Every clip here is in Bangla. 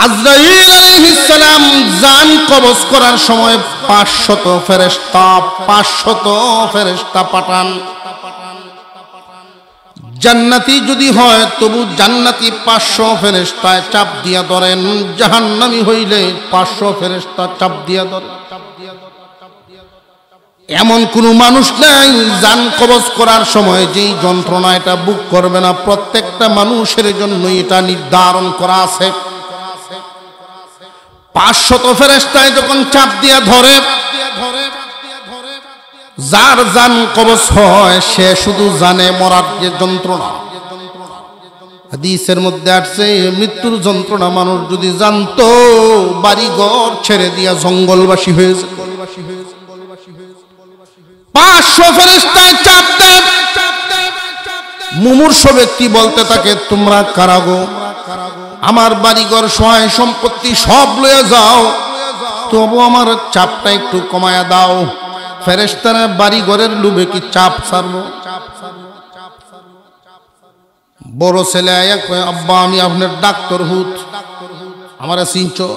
আজরাইল আলাইহিস সালাম জান কবজ করার সময় 500 ফেরেশতা পাঠান। জান্নাতি যদি হয় তবু জান্নাতি 500 ফেরেশতায় চাপ দিয়া ধরেন, জাহান্নামী হইলে 500 ফেরেশতা চাপ দিয়া ধরে। এমন কোন মানুষ নাই জান কবজ করার সময় যেই যন্ত্রণা এটা বুক করবে না। প্রত্যেকটা মানুষের জন্য এটা নির্ধারণ করা আছে। 500 ফেরেশতায় যখন চাপ দিয়া ধরে, যার জান কবজ হয় সে শুধু জানে মরার যে যন্ত্রণা। হাদিসের মধ্যে আছে মৃত্যুর যন্ত্রণা মানুষ যদি জানতো বাড়ি ঘর ছেড়ে দিয়া জঙ্গলবাসী হয়ে যেত। 500 ফেরেশতায় চাপ দেয়। মুমূর্ষ ব্যক্তি বলতে থাকে, তোমরা কারা গো? আমার বাড়িঘর সহায় সম্পত্তি সব লয়ে যাও, তবু আমার চাপটা একটু কমায়া দাও। ফেরেশতারা বাড়িঘরের লোভে কি চাপ ছাড়বো? বড় ছেলে আয়া কয়, আব্বা আমি আপনার ডাক্তার হুত, আমারে চিনছো?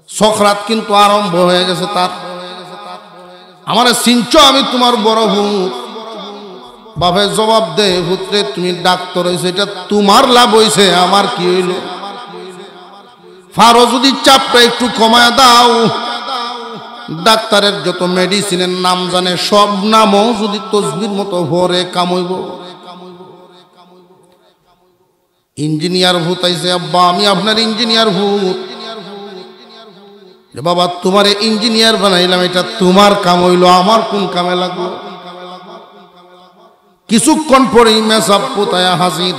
সখরাত কিন্তু আরম্ভ হয়ে গেছে তার। আমারে চিনছো? আমি তোমার বড় হুত। বাপে জবাব দে, হুতরে তুমি ডাক্তার হয়েছে, এটা তোমার লাভ হয়েছে, আমার কি হইল? ফারো যদি চাপটা একটু কমায় দাও। ডাক্তারের যত মেডিসিনের নাম জানে সব নামও যদি তসবির মতো ভরে কামইব। ইঞ্জিনিয়ার ভূত আইছে, আব্বা আমি আপনার ইঞ্জিনিয়ার ভূত। বাবা তোমারে ইঞ্জিনিয়ার বানাইলাম, এটা তোমার কাম হইল, আমার কোন কামে লাগলো? কিছুক্ষণ পরেই মেসাব পোতায়া হাজির।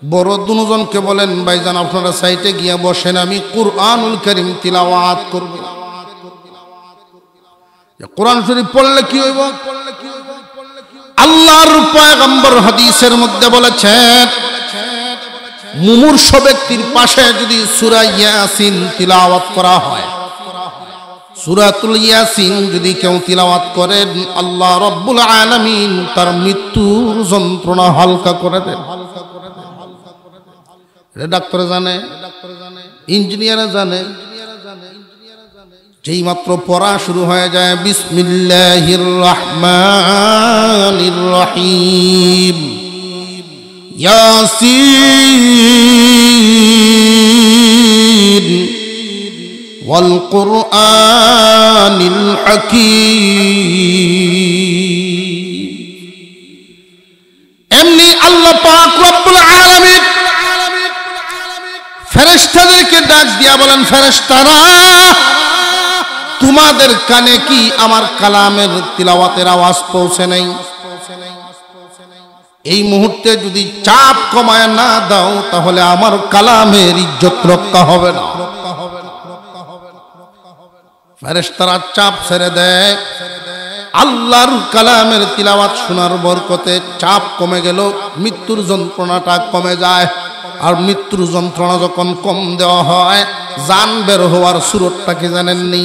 বড় দুজনকে বলেন, ভাইজান আপনারা সাইটে গিয়া বসেন, আমি কুরআনুল কারীম তিলাওয়াত করব। কোরআন শরীফ পড়লে কি হইব? আল্লাহর পয়গম্বর হাদিসের মধ্যে বলেছেন, মুমূর্ষ ব্যক্তির পাশে যদি সূরা ইয়াসিন তিলাওয়াত করা হয়, সূরাতুল ইয়াসিন যদি কেউ তিলাওয়াত করেন, আল্লাহ রাব্বুল আলামিন তার মৃত্যুর যন্ত্রণা হালকা করে দেন। এটা ডাক্তার জানে, ইঞ্জিনিয়ার জানে। যেই মাত্র পড়া শুরু হয়ে যায়, বিসমিল্লাহির রহমানির রহিম, ইয়াসিন ওয়াল কুরআনিল হাকীম। এমনি আল্লাহ পাক রব্বুল আলামিন ফেরেশতাদেরকে ডাক দিয়া বলেন, ফেরেশতারা তোমাদের কানে কি আমার কালামের তিলাওয়াতের আওয়াজ পৌঁছে নাই? এই মুহূর্তে যদি চাপ কমায় না দাও তাহলে আমার কালামের ইজ্জত রক্ষা হবে না। ফেরেশতারা চাপ ছেড়ে দেয়। আল্লাহর কালামের তিলাওয়াত শোনার বরকতে চাপ কমে গেল, মৃত্যুর যন্ত্রণাটা কমে যায়। আর মৃত্যুর যন্ত্রণা যখন কম দেওয়া হয়, জান বের হওয়ার সুরতটা কি জানেননি?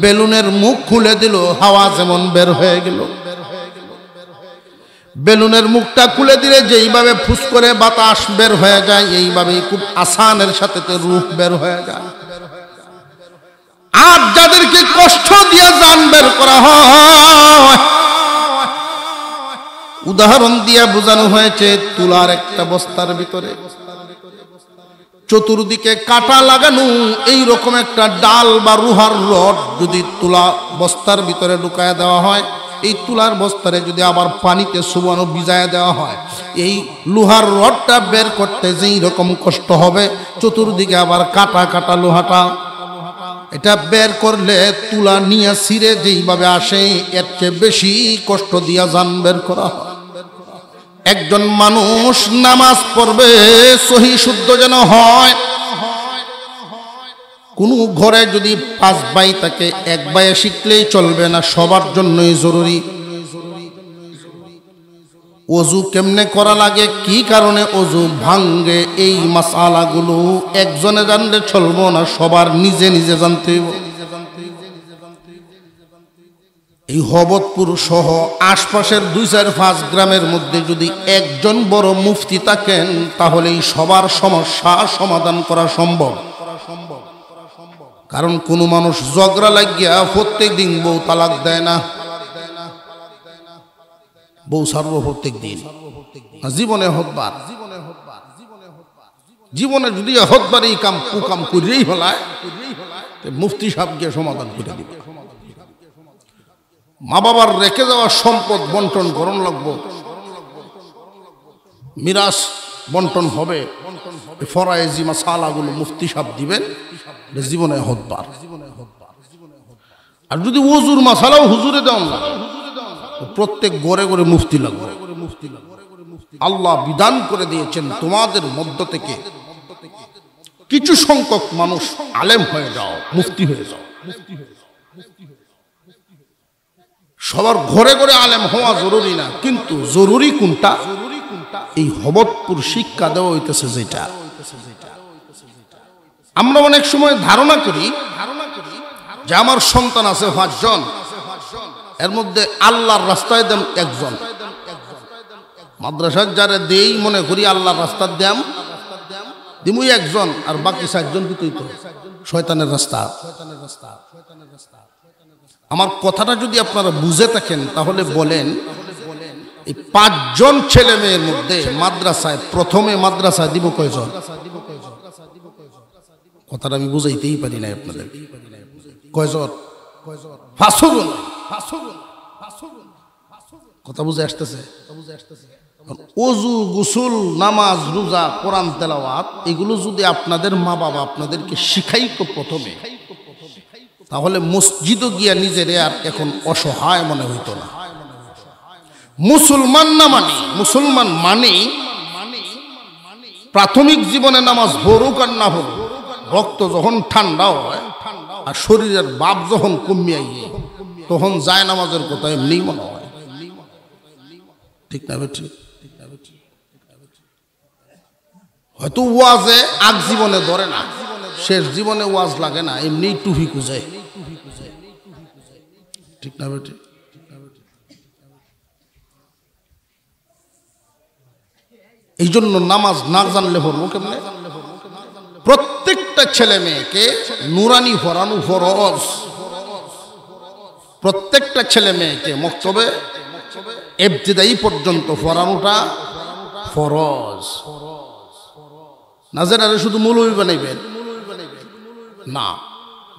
বেলুনের মুখ খুলে দিল, হাওয়া যেমন বের হয়ে গেল। বেলুনের মুখটা খুলে দিলে যেইভাবে ফুস করে বাতাস বের হয়ে যায়, এইভাবেই খুব আসানের সাথে রূহ বের হয়ে যায়। আর যাদেরকে কষ্ট দিয়ে জান বের করা হয়, উদাহরণ দিয়ে বোঝানো হয়েছে, তুলার একটা বস্তার ভিতরে চতুর্দিকে কাটা লাগানো এই রকম একটা ডাল বা রুহার রড যদি তুলা বস্তার ভিতরে ঢুকায় দেওয়া হয়, এই তুলার বস্তারে যদি আবার পানিতে চুবানো ভিজায় দেওয়া হয়, এই লোহার রডটা বের করতে যেই রকম কষ্ট হবে, চতুর্দিকে আবার কাটা কাটা লোহাটা, এটা বের করলে তুলা নিয়ে ছিঁড়ে যেইভাবে আসে, এর চেয়ে বেশি কষ্ট দিয়া জান বের করা হয়। একজন মানুষ নামাজ পড়বে সহি শুদ্ধ যেন হয়। কোন ঘরে যদি 5 ভাই থাকে, 1 ভাইয়ে শিখলেই চলবে না, সবার জন্যই জরুরি। ওযু কেমনে করা লাগে, কি কারণে ওযু ভাঙ্গে, এই মাসালাগুলো একজনে জানলে চলবো না, সবার নিজে নিজে জানতে হবে। এই হবতপুর সহ আশপাশের 2-4-5 গ্রামের মধ্যে যদি একজন বড় মুফতি থাকেন তাহলে এই সবার সমস্যা সমাধান করা সম্ভব। কারণ কোনো মানুষ ঝগড়া লাগিয়া প্রত্যেক দিন বউ তালাক দেয় না, বউ সারব প্রত্যেক দিন, জীবনে হতবার, জীবনে যদি হতবার এই কাম কুকাম করিয়েই হলায় মুফতি সাহেব গিয়ে সমাধান করে দিবে। মা বাবার রেখে যাওয়া সম্পদ বন্টন করণ লাগবো, মিরাস বন্টন হবে, ফরায়েজি মাসালাগুলো মুফতি সাহেব দিবেন, জীবনে হতবার। আর যদি ওজুর মাসালাও হুজুরে দেন না, প্রত্যেক ঘরে ঘরে মুফতি লাগবে। আল্লাহ বিধান করে দিয়েছেন তোমাদের মধ্য থেকে কিছু সংখ্যক মানুষ আলেম হয়ে যাও, মুফতি হয়ে যাও। সবার ঘরে ঘরে আলেম হওয়া জরুরি না, কিন্তু জরুরি কোনটা? এই হবতপুর শিক্ষা দেওয়া হইতেছে যেটা আমরা অনেক সময় ধারণা করি যে আমার সন্তান আছে 5 জন, এর মধ্যে আল্লাহর রাস্তায় দেন 1 জন, মাদ্রাসার যারা দেই মনে করি আল্লাহর রাস্তার দেম দিমুই 1 জন, আর বাকি 4 জন দিতেই তো শয়তানের রাস্তা। আমার কথাটা যদি আপনারা বুঝে থাকেন তাহলে বলেন, এই 5 জন ছেলে মেয়ের মধ্যে মাদ্রাসায় প্রথমে মাদ্রাসায় দিব কয়জন? কথাটা আমি বুঝাইতেই পারি না আপনাদের। কয়জন? 500 জন। কথা বুঝে আসতেছে? ওযু, গোসল, নামাজ, রোজা, কোরআন তেলাওয়াত এগুলো যদি আপনাদের মা বাবা আপনাদেরকে শিখাইতো প্রথমে, তাহলে মসজিদও গিয়া নিজের আর এখন অসহায় মনে হইতো না। মুসলমান না মানে, মুসলমান মানে প্রাথমিক জীবনে নামাজ পড়ুক আর না পড়ুক, রক্ত যখন ঠান্ডা হয় আর শরীরের বাপ যখন কমিয়ে তখন যায় নামাজের কথা এমনি মনে হয়। ঠিক না বেঠি? হয়তো ওয়াজে আগ জীবনে ধরে না, শেষ জীবনে ওয়াজ লাগে না, এমনি টুফি খুঁজে। ঠিক না বেঠি? এই জন্য নামাজ না জানলে পড়বো কেমনে? প্রত্যেকটা ছেলে মেয়েকে নুরানি পড়ানো ফরজ। প্রত্যেকটা ছেলে মেয়েকে মক্তবে ইবতিদায়ী পর্যন্ত পড়ানোটা ফরজ। না জেনারে শুধু মৌলবী বানাইবেন না,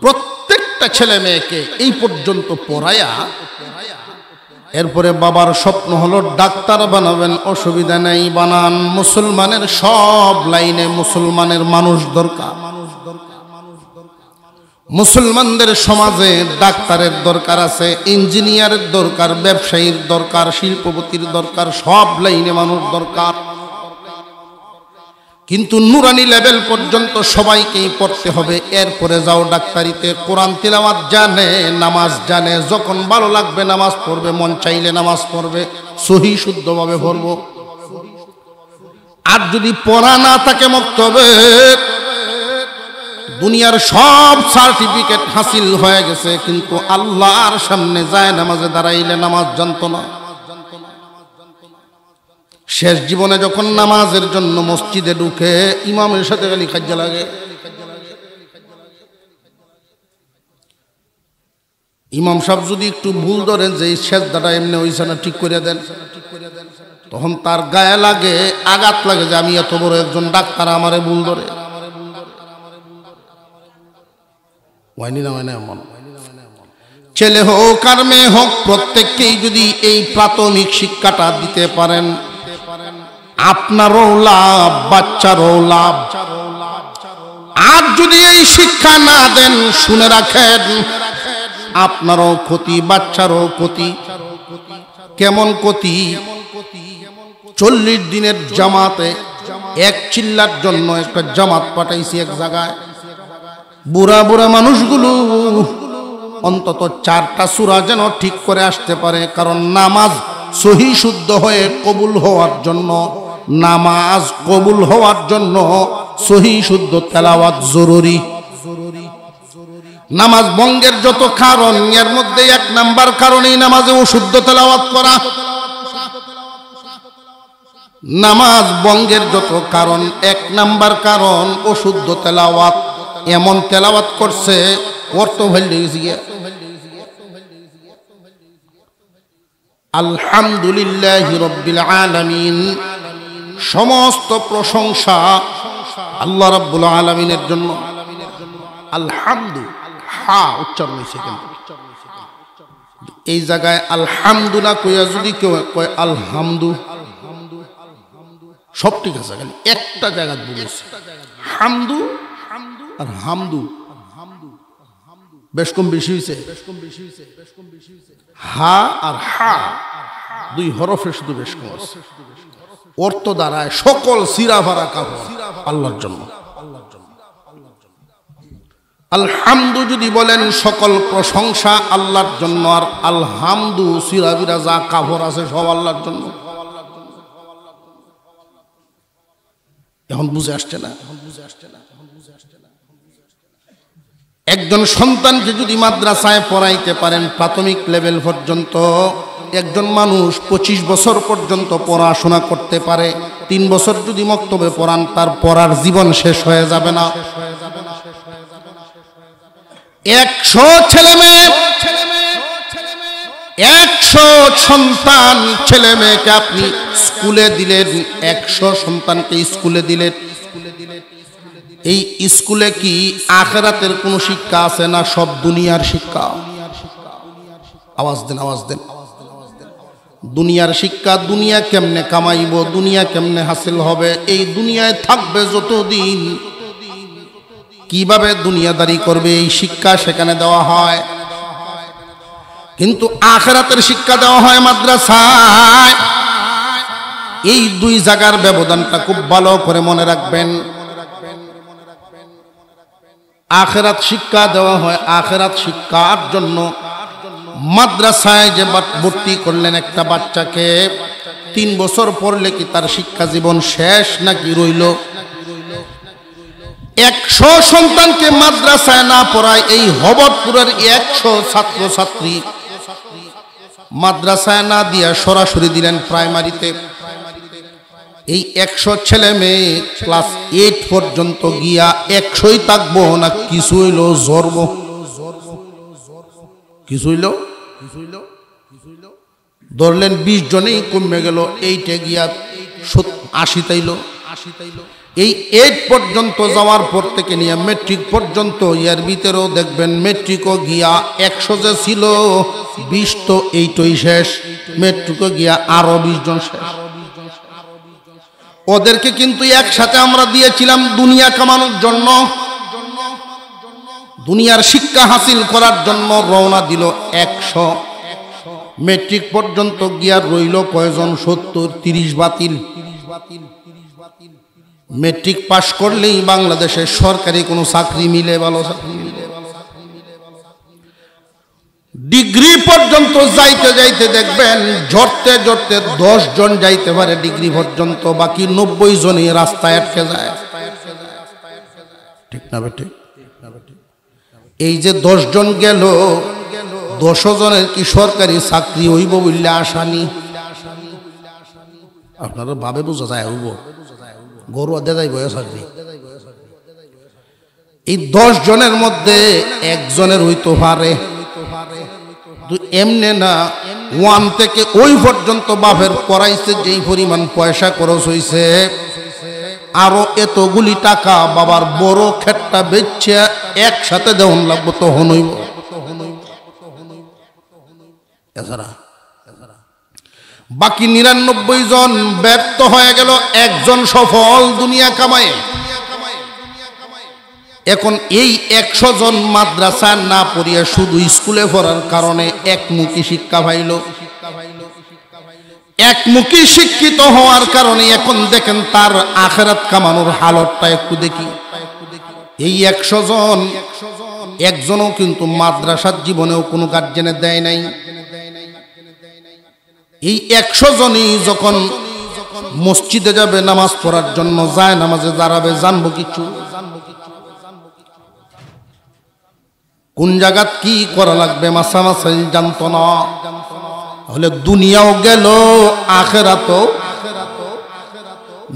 প্রত্যেকটা ছেলে মেয়েকে এই পর্যন্ত পড়ায়া এরপরে বাবার স্বপ্ন হলো ডাক্তার বানাবেন, অসুবিধা নেই, বানান। মুসলমানের সব লাইনে মুসলমানের মানুষ দরকার। মুসলমানদের সমাজে ডাক্তারের দরকার আছে, ইঞ্জিনিয়ারের দরকার, ব্যবসায়ীর দরকার, শিল্পপতির দরকার, সব লাইনে মানুষ দরকার। কিন্তু নুরানি লেভেল পর্যন্ত সবাইকেই পড়তে হবে। এরপরে যাও ডাক্তারিতে, কোরআন তিলাওয়াত জানে, নামাজ জানে, যখন ভালো লাগবে নামাজ পড়বে, মন চাইলে নামাজ পড়বে, সহি শুদ্ধভাবে পড়ব। আর যদি পড়া না থাকে মক্তবে, দুনিয়ার সব সার্টিফিকেট হাসিল হয়ে গেছে, কিন্তু আল্লাহর সামনে যায় নামাজে দাঁড়াইলে নামাজ জানতো না। শেষ জীবনে যখন নামাজের জন্য মসজিদে ঢুকে ইমামের সাথে খালি খাজ্জা লাগে। ইমাম সাহেব যদি একটু ভুল ধরেন যে সেজদাটা এমনি হইছে না, ঠিক করে দেন, তখন তার গায়ে লাগে, আঘাত লাগে যে আমি এত বড় একজন ডাক্তার, আমারে ভুল ধরে। হয়নি না? হয় না? এমন ছেলে হোক আর মেয়ে হোক, প্রত্যেককেই যদি এই প্রাথমিক শিক্ষাটা দিতে পারেন, আপনারও লাভ, বাচ্চারও লাভ। আর যদি এই শিক্ষা না দেন, শুনে রাখেন, আপনারও ক্ষতি, বাচ্চারও ক্ষতি। কেমন ক্ষতি? 40 দিনের জামাতে 1 চিল্লার জন্য একটা জামাত পাঠাইছি এক জায়গায়। বুড়া বুড়া মানুষগুলো অন্তত 4টা সূরা যেন ঠিক করে আসতে পারে, কারণ নামাজ সহি শুদ্ধ হয়ে কবুল হওয়ার জন্য, নামাজ কবুল হওয়ার জন্য সহি শুদ্ধ তেলাওয়াত জরুরি। নামাজ ভঙ্গের যত কারণ এর মধ্যে এক নাম্বার কারণেই নামাজে অশুদ্ধ তেলাওয়াত করা। নামাজ ভঙ্গের যত কারণ এক নাম্বার কারণ অশুদ্ধ তেলাওয়াত। এমন তেলাওয়াত করছে অর্থ ভুলে গেছে। আলহামদুলিল্লাহি রাব্বিল আলামিন, সমস্ত প্রশংসা আল্লাহ রাব্বুল আলামিনের জন্য। আলহামদু হা উচ্চারণ হয়েছে, কিন্তু এই জায়গায় আলহামদু না কইয়া যদি কেউ কয় আলহামদু, সব ঠিক আছে, খালি একটা জায়গা বলেছে হামদু আর হামদু, বেশ কম বেশি হয়েছে। হা আর হা দুই হরফে শুধু বেশ কম আছে। অর্থ দ্বারায় সকল সিরাভারা কাপড় আল্লাহর জন্য। আলহামদু যদি বলেন সকল প্রশংসা আল্লাহর জন্য, আর আলহামদু সিরাবিরা যা কাপড় আছে সব আল্লাহর জন্য। এখন বুঝে আসছে না? একজন সন্তানকে যদি মাদ্রাসায় পড়াইতে পারেন প্রাথমিক লেভেল পর্যন্ত, একজন মানুষ 25 বছর পর্যন্ত পড়াশোনা করতে পারে। 3 বছর যদি মক্তবে পড়ান, তার পড়ার জীবন শেষ হয়ে যাবে না। 100 ছেলে মেয়ে, 100 সন্তান ছেলে মেয়েকে আপনি স্কুলে দিলেন, 100 সন্তানকে স্কুলে দিলেন। এই স্কুলে কি আখিরাতের কোন শিক্ষা আছে না? সব দুনিয়ার শিক্ষা। আওয়াজ দেন, আওয়াজ দেন। দুনিয়ার শিক্ষা, দুনিয়া কেমনে কামাইব, দুনিয়া কেমনে হাসিল হবে, এই দুনিয়ায় থাকবে যতদিন কিভাবে দুনিয়াদারি করবে, এই শিক্ষা সেখানে দেওয়া হয়। কিন্তু আখিরাতের শিক্ষা দেওয়া হয় মাদ্রাসায়। এই দুই জায়গার ব্যবধানটা খুব ভালো করে মনে রাখবেন। আখিরাত শিক্ষা দেওয়া হয় আখিরাত শিক্ষার জন্য। মাদ্রাসায় যে ভর্তি করলেন একটা বাচ্চাকে, 3 বছর পড়লে কি তার শিক্ষা জীবন শেষ নাকি রইল? 100 সন্তানকে মাদ্রাসায় না পড়ায় এই হবরপুরের 100 ছাত্র ছাত্রী মাদ্রাসায় না দিয়া সরাসরি দিলেন প্রাইমারিতে। এই 100 ছেলে মেয়ে ক্লাস 8 পর্যন্ত গিয়া 100ই থাকবো না কিছু হইল জর্ব, কিছু হইল ধরলেন 20 জনেই কমে গেল, 8-এ গিয়া 80 তাইল। এই 8 পর্যন্ত যাওয়ার পর থেকে নিয়ে মেট্রিক পর্যন্ত, এর ভিতরেও দেখবেন মেট্রিকও গিয়া 100 যে ছিল 20 তো 8ই শেষ, মেট্রিকও গিয়া আরো 20 জন শেষ। ওদেরকে কিন্তু একসাথে আমরা দিয়েছিলাম দুনিয়া কামানোর জন্য, দুনিয়ার শিক্ষা হাসিল করার জন্য রওনা দিল 100। মেট্রিক পর্যন্ত গিয়া রইল কয়জন? 70, 30 বাতিল। মেট্রিক পাশ করলেই বাংলাদেশের সরকারি কোনো চাকরি মিলে, ভালো চাকরি মিলে। ডিগ্রি পর্যন্ত যাইতে যাইতে দেখবেন জড়তে জড়তে 10 জন যাইতে পারে ডিগ্রি পর্যন্ত, বাকি 90 জনই রাস্তায় আটকে যায়। ঠিক না বেটে? এই যে 10 জন গেল, 10 জনের কি সরকারি চাকরি হইব বললে আসানি? আপনারা ভাবে বোঝা যায় হইব, গরু আদে যাইব চাকরি। এই 10 জনের মধ্যে একজনের হইতে পারে, এমনে না 1 থেকে ওই পর্যন্ত বাপের পড়াইছে, যেই পরিমাণ পয়সা খরচ হইছে, আরো এতগুলি টাকা বাবার বড় ক্ষেতটা বেচছে একসাথে দেওয়ান লাগবো, তখন হইব। এছাড়া বাকি 99 জন ব্যর্থ হয়ে গেল, একজন সফল দুনিয়া কামায়। এখন এই 100 জন মাদ্রাসা না পড়িয়া শুধু স্কুলে পড়ার কারণে একমুখী শিক্ষা পাইল। একমুখী শিক্ষিত হওয়ার কারণে এখন দেখেন তার আখিরাত কামানোর হালতটা একটু দেখি। এই 100 জন একজনও কিন্তু মাদ্রাসার জীবনেও কোনো গার্জেনে দেয় নাই। এই 100 জনই যখন মসজিদে যাবে নামাজ পড়ার জন্য, যায় নামাজে দাঁড়াবে, জানবো কিছু? কোন জায়গাত কি করা লাগবে মাসামাসাইল জানতো না। তাহলে দুনিয়াও গেল আখিরাতও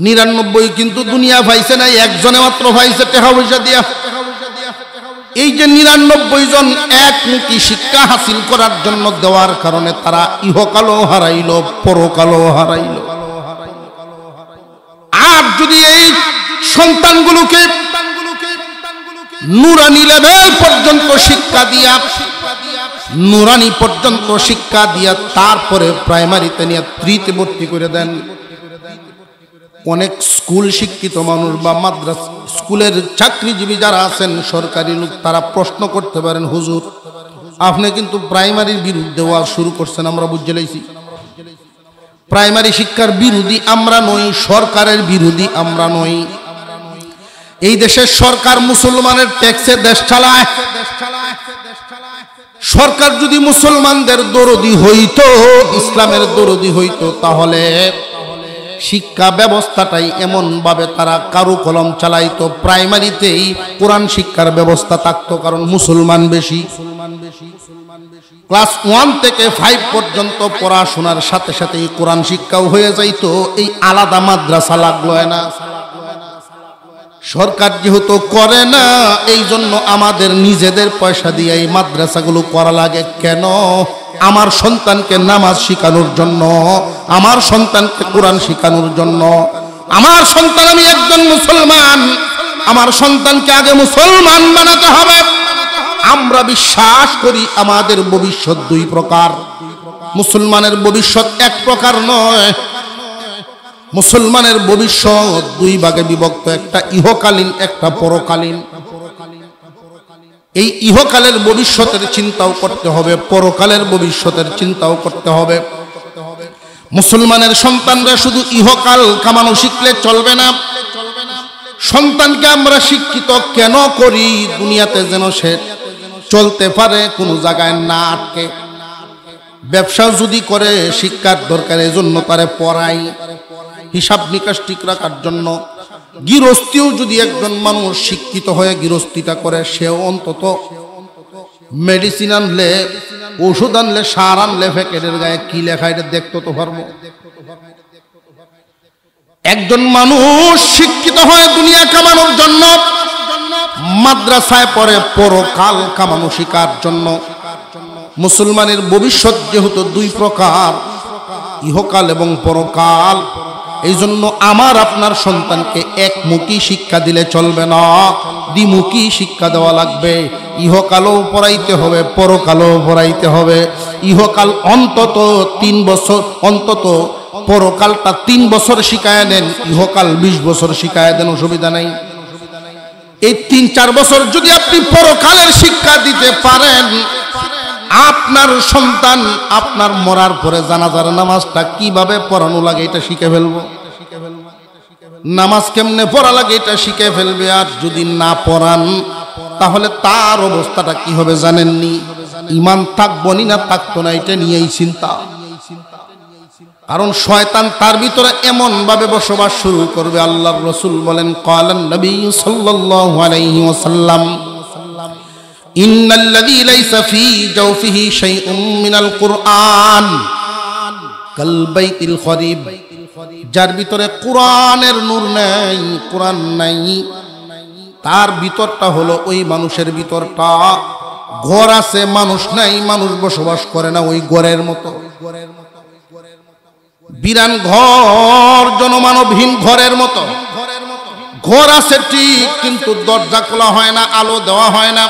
99 কিন্তু দুনিয়া পাইছে না, একজনে মাত্র পাইছে টাকা পয়সা দিয়া। এই যে 99 জন একমুখী শিক্ষা হাসিল করার জন্য দেওয়ার কারণে তারা ইহকালও হারাইল, পরকালও হারাইল। আর যদি এই সন্তানগুলোকে নুরানি লেভেল পর্যন্ত শিক্ষা দিয়া, নুরানি পর্যন্ত শিক্ষা দিয়া তারপরে প্রাইমারিতে নিয়ে তৃতীয় ভর্তি করে দেন, অনেক স্কুল শিক্ষিত মানুষ বা মাদ্রাসা স্কুলের চাকরিজীবী যারা আছেন সরকারি লোক, তারা প্রশ্ন করতে পারেন, হুজুর আপনি কিন্তু প্রাইমারির বিরুদ্ধে ওয়াজ শুরু করছেন, আমরা বুঝে লাইছি। প্রাইমারি শিক্ষার বিরোধী আমরা নই, সরকারের বিরোধী আমরা নই। এই দেশের সরকার মুসলমানের ট্যাক্সে দেশ চালায়। সরকার যদি মুসলমানদের দরদি হইতো, ইসলামের দরদি হইতো, তাহলে শিক্ষা ব্যবস্থাটাই এমন ভাবে তারা কারু কলম চালাইতো, প্রাইমারিতেই কোরআন শিক্ষার ব্যবস্থা থাকতো, কারণ মুসলমান বেশি। ক্লাস 1 থেকে 5 পর্যন্ত পড়াশোনার সাথে সাথে কোরআন শিক্ষাও হয়ে যাইতো, এই আলাদা মাদ্রাসা লাগলো না। সরকার যেহেতু করে না, এই জন্য আমাদের নিজেদের পয়সা দিয়ে এই মাদ্রাসাগুলো করা লাগে। কেন? আমার সন্তানকে নামাজ শিখানোর জন্য, আমার সন্তানকে কোরআন শিখানোর জন্য। আমার সন্তান, আমি একজন মুসলমান, আমার সন্তানকে আগে মুসলমান বানাতে হবে। আমরা বিশ্বাস করি আমাদের ভবিষ্যৎ 2 প্রকার, মুসলমানের ভবিষ্যৎ 1 প্রকার নয়। মুসলমানের ভবিষ্যৎ 2 ভাগে বিভক্ত, একটা ইহকালীন, একটা পরকালীন। এই ইহকালের ভবিষ্যতের চিন্তাও করতে হবে, পরকালের ভবিষ্যতের চিন্তাও করতে হবে। মুসলমানের সন্তানরা শুধু ইহকাল কামানো শিখলে চলবে না। সন্তানকে আমরা শিক্ষিত কেন করি? দুনিয়াতে যেন সে চলতে পারে, কোনো জায়গায় না আটকে। ব্যবসা যদি করে শিক্ষার দরকার, এজন্য তারে পড়াই, হিসাব নিকাশ ঠিক রাখার জন্য। গৃহস্থীও যদি একজন মানুষ শিক্ষিত হয়ে গৃহস্থীটা করে, সেও অন্তত মেডিসিন আনলে, ওষুধ আনলে, সার আনলে প্যাকেটের গায়ে কি লেখা এটা দেখতে তো পারবো। একজন মানুষ শিক্ষিত হয় দুনিয়া কামানোর জন্য, মাদ্রাসায় পড়ে পরকাল কামানো শিকার জন্য। মুসলমানের ভবিষ্যৎ যেহেতু 2 প্রকার, ইহকাল এবং পরকাল, এই জন্য আমার আপনার সন্তানকে একমুখী শিক্ষা দিলে চলবে না, দ্বিমুখী শিক্ষা দেওয়া লাগবে। ইহকালও পড়াইতে হবে, পরকালও পড়াইতে হবে। ইহকাল অন্তত 3 বছর, অন্তত পরকালটা 3 বছর শিখায় দেন, ইহকাল 20 বছর শিখায় দেন, অসুবিধা নাই। এই 3-4 বছর যদি আপনি পরকালের শিক্ষা দিতে পারেন, আপনার সন্তান আপনার মরার পরে জানাজার নামাজটা কিভাবে পড়ানো লাগে এটা শিখে ফেলবো, নামাজ কেমনে পড়া লাগে এটা শিখে ফেলবে। আর যদি না পড়ান, তাহলে তার অবস্থাটা কি হবে জানেননি? ঈমান থাকবো না থাকতো না, এটা নিয়েই চিন্তা। কারণ শয়তান তার ভিতরে এমন ভাবে বসবাস শুরু করবে। আল্লাহর রাসূল বলেন, ক্বালান নবী সাল্লাল্লাহু আলাইহি ওয়াসাল্লাম, ইন্নাল্লাযী লাইসা ফী জাওফিহি শাইউম মিনাল কুরআন কাল বাইতিল খরিব, যার ভিতরে কোরআনের নূর নাই, কোরআন নাই, তার ভিতরটা হলো ওই মানুষের ভিতরটা, ঘর আছে মানুষ নাই, মানুষ বসবাস করে না, ওই ঘরের মতো। বিরান ঘর, জনমানবহীন ঘরের মতো। ঘর আছে ঠিক, কিন্তু দরজা খোলা হয় না, আলো দেওয়া হয় না।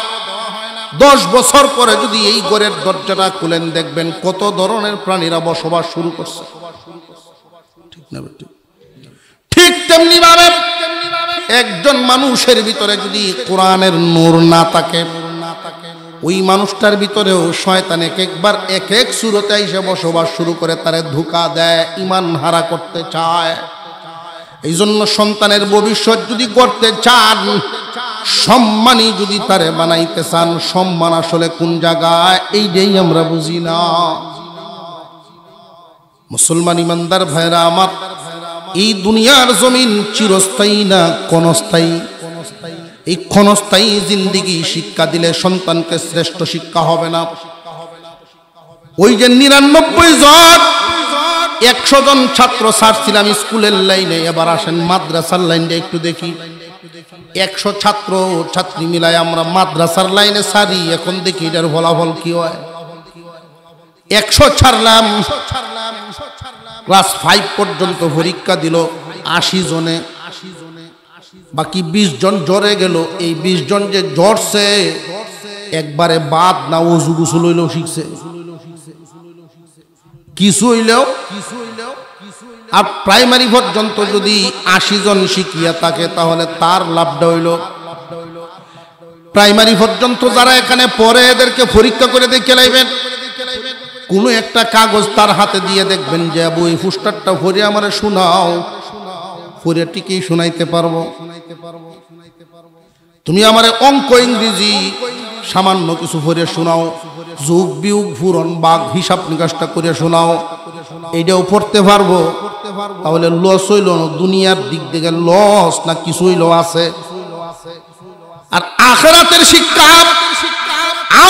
10 বছর পরে যদি এই ঘরের দরজাটা খুলেন, দেখবেন কত ধরনের প্রাণীরা বসবাস শুরু করছে। ঠিক না? ঠিক তেমনি ভাবে একজন মানুষের ভিতরে যদি কোরআনের নূর না থাকে, ওই মানুষটার ভিতরেও শয়তান একবার এক এক সুরতে এসে বসবাস শুরু করে, তারে ধোঁকা দেয়, ঈমান হারা করতে চায়। এই জন্য সন্তানের ভবিষ্যৎ যদি করতে চান, সম্মানী যদি তারে বানাইতে চান, সম্মান আসলে কোন জায়গায় এইটাই আমরা বুঝি না। মুসলমান ইমানদার ভাইরা আমার, এই দুনিয়ার জমিন চিরস্থায়ী না ক্ষণস্থায়ী। এই ক্ষণস্থায়ী জিন্দিগি শিক্ষা দিলে সন্তানকে শ্রেষ্ঠ শিক্ষা হবে না। ওই যে 99 জন 100 জন ছাত্র ছাড়ছিলাম স্কুলের লাইনে, এবার আসেন মাদ্রাসার লাইনে একটু দেখি। 100 ছাত্র ছাত্রী মিলাই আমরা মাদ্রাসার লাইনে ছাড়ি, এখন দেখি এটার ফলাফল কি হয়। 100 ছাড়লাম, ক্লাস 5 পর্যন্ত পরীক্ষা দিল 80 জনে, বাকি 20 জন জ্বরে গেল। এই 20 জন যে জ্বরছে একবারে বাদ না ওযু গোসল হইলেও শিখছে, কিছু হইলেও। আর প্রাইমারি পর্যন্ত যদি 80 জন শিখিয়া থাকে তাহলে তার লাভটা হইল। প্রাইমারি পর্যন্ত যারা এখানে পড়ে এদেরকে পরীক্ষা করে দেখে লাইবেন, কোনো একটা কাগজ তার হাতে দিয়ে দেখবেন যে বই পুস্টারটা পড়ে আমারে শোনাও, পড়ে ঠিকই শোনাইতে পারবো। তুমি আমারে অঙ্ক ইংরেজি সামান্য কিছু পড়ে শোনাও, যোগ বিয়োগ পূরণ ভাগ হিসাব নিকাশটা করে শোনাও, এইটাও পড়তে পারবো। তাহলে লস হইল না, দুনিয়ার দিক থেকে লস না কিছু হইল আছে। আর আখিরাতের শিক্ষা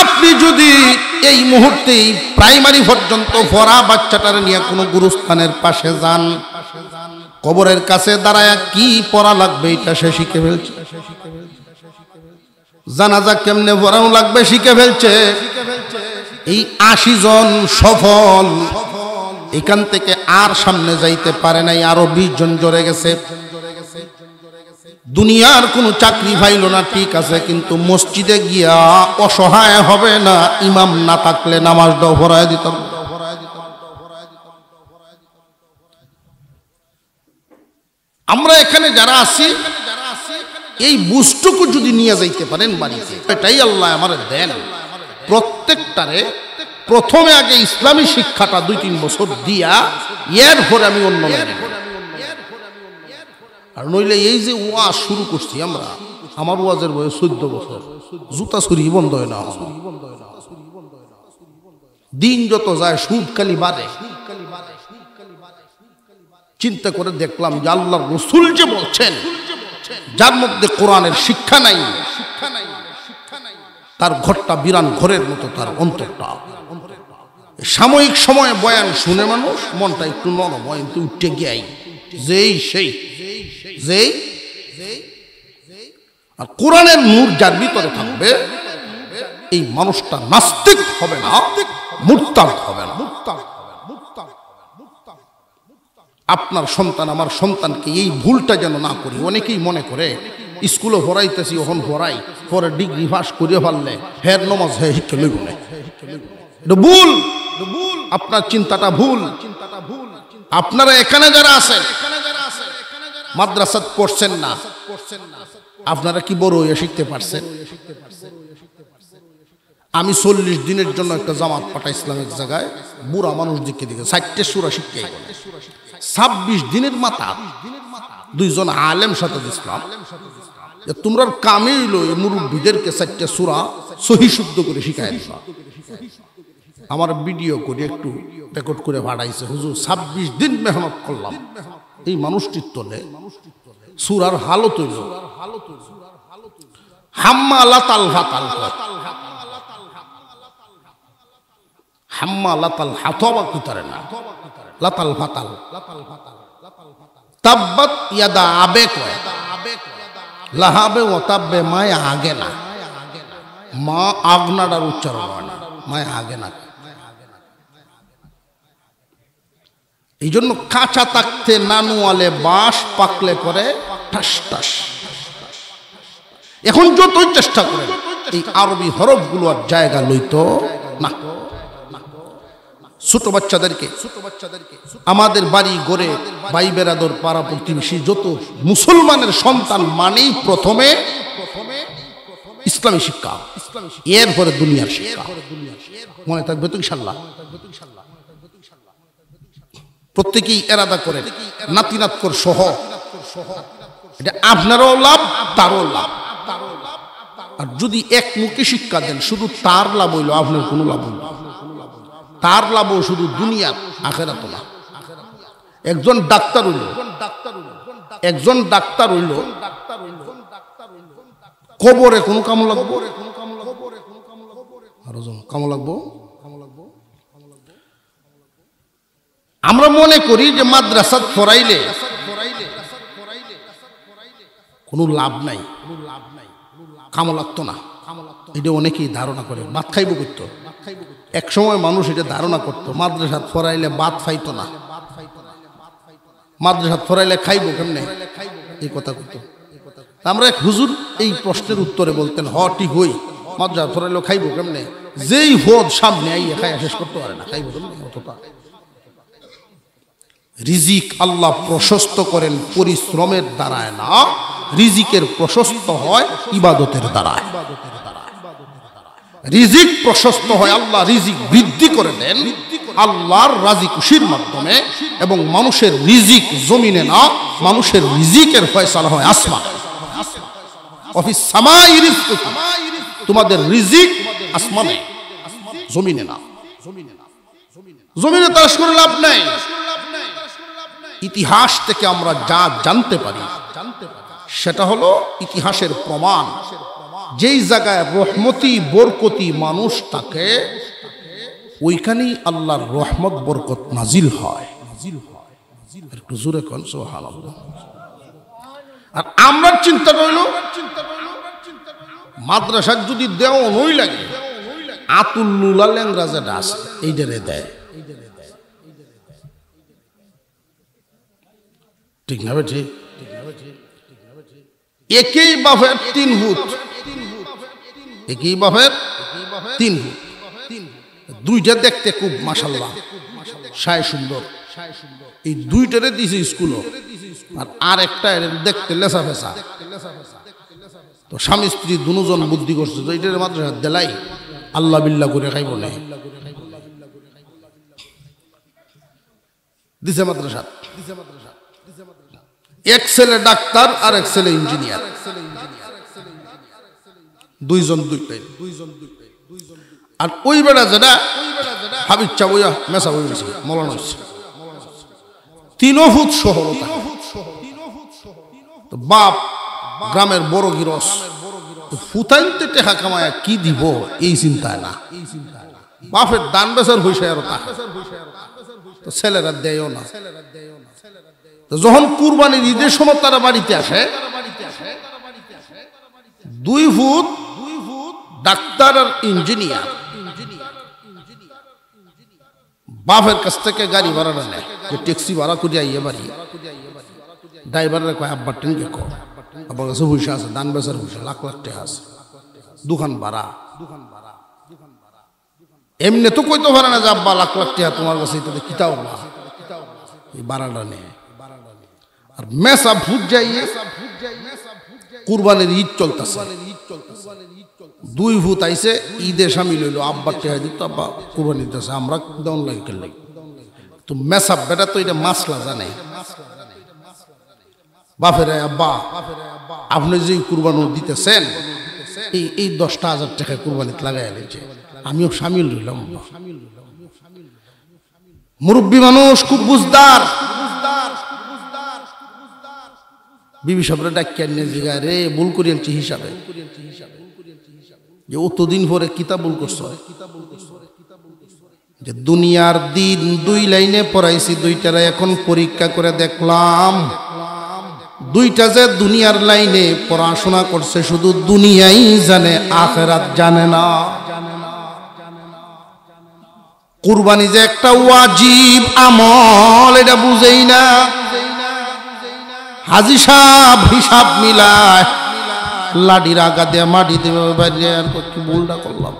আপনি যদি এই মুহূর্তে প্রাইমারি পর্যন্ত পড়া বাচ্চাটার নিয়ে কোনো গুরুস্থানের পাশে যান, কবরের কাছে দাঁড়ায় কি পড়া লাগবে এটা সে শিখে ফেলছে, জানাজা কেমনে পড়ানো লাগবে শিখে ফেলছে। এই 80 জন সফল, এখান থেকে আর সামনে যাইতে পারে নাই, আরো 20 জন জড়ে গেছে। দুনিয়ার কোনো চাকরি পাইল না ঠিক আছে, কিন্তু মসজিদে গিয়া অসহায় হবে না, ইমাম না থাকলে নামাজটাও পড়ায় দিতাম। আমরা এখানে যারা আছি এই বুঝটুকু যদি নিয়ে যাইতে পারেন বাড়িতে, এটাই আল্লাহ আমার দেন। প্রত্যেকটারে প্রথমে আগে ইসলামী শিক্ষাটা 2-3 বছর দিয়া এরপরে আমি অন্য লাইনে। আর নইলে এই যে ওয়াজ শুরু করছি আমরা, আমার ওয়াজের বয়স 14 বছর, জুতা ছুরি বন্ধ হয় না। দিন যত যায় সুদ খালি বাড়ে। চিন্তা করে দেখলাম যে আল্লাহর রাসূল যে বলছেন, যার মধ্যে কোরআনের শিক্ষা নাই তার ঘরটা বিরান ঘরের মতো, তার অন্তরটা। সাময়িক সময়ে বয়ান শুনে মানুষ মনটা একটু নরম হয়, কিন্তু উঠে গিয়াই যেই সেই যেই। আর কোরআনের নূর যার ভিতরে থাকবে এই মানুষটা নাস্তিক হবে না, মুরতাদ হবে না। আপনার সন্তান আমার সন্তানকে এই ভুলটা যেন না করি। অনেকেই মনে করে স্কুলে পড়াইতেছি, ওখান পড়াই, পরে ডিগ্রি পাস করে পারলে হের নমাজ হে শিক্ষা লইব না। এটা ভুল, আপনার চিন্তাটা ভুল। আপনারা এখানে যারা আছেন মাদ্রাসাত পড়ছেন না, আপনারা কি বড় হয়ে শিখতে পারছেন? আমি 40 দিনের জন্য একটা জামাত পাঠাইছিলাম এক জায়গায়, বুড়া মানুষ দিকে 4টে সূরা শিখতে, 26 দিনের মাথা 2 জন আলেম সাথে দিছিলাম। তোমরা কামে হইলো এই মুরব্বীদেরকে 4টে সূরা সহি শুদ্ধ করে শিখাই দিবা। আমার ভিডিও করে একটু রেকর্ড করে পাঠাইছে, হুজুর 26 দিন মেহনত করলাম এই মানুষটির তলে। সূরার হালত হইল হাম্মালাতাল ফাতাল, হাম্মালাতাল হাতবা কুতারে না, লাতাল ফাতাল। তাব্বাত ইয়াদা আবে কয়, লাহাবে ও তাব্বে, মায় আগে না, মা আগনাটার উচ্চারণ হয় না, মায় আগে না। এই জন্য কাঁচা থাকতে নানুয়ালে বাঁশ, পাকলে করে ঠাস ঠাস। এখন যতই চেষ্টা করেন এই আরবি হরফগুলো আর জায়গা লইতো না। ছোট বাচ্চাদেরকে আমাদের বাড়ি গড়ে ভাই বেরাদর পাড়া প্রতিবেশী যত মুসলমানের সন্তান মানেই প্রথমে ইসলামী শিক্ষা, এরপরে দুনিয়ার শিক্ষা। মনে থাকবে তো ইনশাআল্লাহ। প্রত্যেকেই এরাদা করে নাতি নাতকর সহ, এটা আপনারও লাভ তারও লাভ। আর যদি এক মুখে শিক্ষা দেন শুধু তার লাভ হইল, আপনার কোনো লাভ হইল। তার লাভ শুধু দুনিয়ার, আখিরাত না। একজন ডাক্তার হইল কবরে কোন কাম লাগবো, আরো কাম লাগবো। আমরা মনে করি যে মাদ্রাসাত পড়াইলে কোনো লাভ নাই, কাম লাগতো না, এটা অনেকেই ধারণা করে। ভাত খাইব করতো, এক সময় মানুষ এটা ধারণা করতো মাদ্রাসাত পড়াইলে ভাত খাইতো না, মাদ্রাসাত পড়াইলে খাইব কেমনে, এই কথা কইতো। আমরা এক হুজুর এই প্রশ্নের উত্তরে বলতেন, হ ঠিক হই, মাদ্রাসাত পড়াইলে খাইব কেমনে, যেই হদ সামনে আইয়ে খাইয়া শেষ করতে পারে না, খাইব কেমনে অতটা। রিজিক আল্লাহ প্রশস্ত করেন পরিশ্রমের দ্বারায় না, রিজিকের প্রশস্ত হয় ইবাদতের দ্বারায়। রিজিক প্রশস্ত হয়, আল্লাহ রিজিক বৃদ্ধি করে দেন আল্লাহর রাজি খুশির মাধ্যমে, এবং মানুষের রিজিক জমিনে না, মানুষের রিজিকের ফয়সালা হয় আসমানে। অফিস সামাই রিজকুকুম, তোমাদের রিজিক আসমানে, জমিনে না। জমিনে তালাশ করে লাভ নাই। ইতিহাস থেকে আমরা যা জানতে পারি সেটা হলো ইতিহাসের প্রমাণ। যেই জায়গায় রহমতি বরকতি মানুষ থাকে, ওইখানেই আল্লাহর রহমত বরকত নাজিল হয়। একটু জোরে কোন সুবহানাল্লাহ। আর আমরা চিন্তা করল মাদ্রাসার যদি দেও নই লাগে, আতুল্লুলা ল্যাংরা যেটা আছে এইটারে দেয়, ঠিক না বেঠি? একই বাপের তিন ভূত, একই বাপের তিন ভূত, দুইটা দেখতে খুব মাশাআল্লাহ সায় সুন্দর, এই দুইটারে দিছে স্কুলও, আর একটা দেখতে লেসা ফেসা। তো স্বামী স্ত্রী দুজন বুদ্ধি করছে তো এইটার মাদ্রাসা দেলাই, আল্লাহ বিল্লাহ করে খাইব না, দিছে মাদ্রাসা। এক ছেলে ডাক্তার আর এক ছেলে ইঞ্জিনিয়ার, দুইজন দুইটাই। আর ওই বেড়া যেটা হাবিজ চাবইয়া মেসা হয়ে গেছে, মলানো হচ্ছে, তিনও ফুট শহরতা। বাপ গ্রামের বড় গিরস, ফুতাইতে টেকা কামায় কি দিব এই চিন্তায় না, বাপের দান বেচার হইছে আর তো ছেলেরা দেয়ও না। যখন কুরবানির ঈদের সময় তারা বাড়িতে আসে, দুই ভূত ডাক্তার আর ইঞ্জিনিয়ার বাপের কাছ থেকে গাড়ি ভাড়া নেয়, যে ট্যাক্সি ভাড়া করে আইয়ে বাড়ি, ড্রাইভারের কয় আব্বার টেনকে কো, আব্বার কাছে পয়সা আছে, দান বেচার পয়সা লাখ লাখ টাকা আছে, দোকান ভাড়া। এমনি তো কইতে পারে না যে আব্বা লাখ লাখ টাকা তোমার কাছে, এটা কিতাও না, এই ভাড়াটা নেয়। আর মেসা ভূত যাইয়ে কুরবানির ঈদ চলতেছে, দুই ভূত আইছে, ঈদে সামিল হইলো, আব্বার টেহা দিত, আব্বা কুরবানি দিতেছে, আমরা দেওয়ান লাগে খেললে। তো মেসাব বেটা তো এটা মাসলা জানে, বাপের আব্বা আপনি যে কুরবানি দিতেছেন এই 10,000 টাকা কুরবানিতে লাগাই আনছে, আমিও সামিল রইলাম। মুরব্বী মানুষ খুব বুঝদার, বিবি সাহেবরা ডাকিয়ে নিয়ে জিগায়, রে ভুল করিয়েছি হিসাবে, যে অতদিন পরে কিতাব ভুল করছ, যে দুনিয়ার দিন 2 লাইনে পড়াইছি, 2টারে এখন পরীক্ষা করে দেখলাম, 2টা যে দুনিয়ার লাইনে পড়াশোনা করছে শুধু দুনিয়াই জানে, আখিরাত জানে না। কুরবানি যে একটা ওয়াজিব আমল, এটা বুঝেই না। হাজি সাহেব হিসাব মিলায়, লাডির আগা দিয়ে মাটি দেবে, কি ভুলটা করলাম।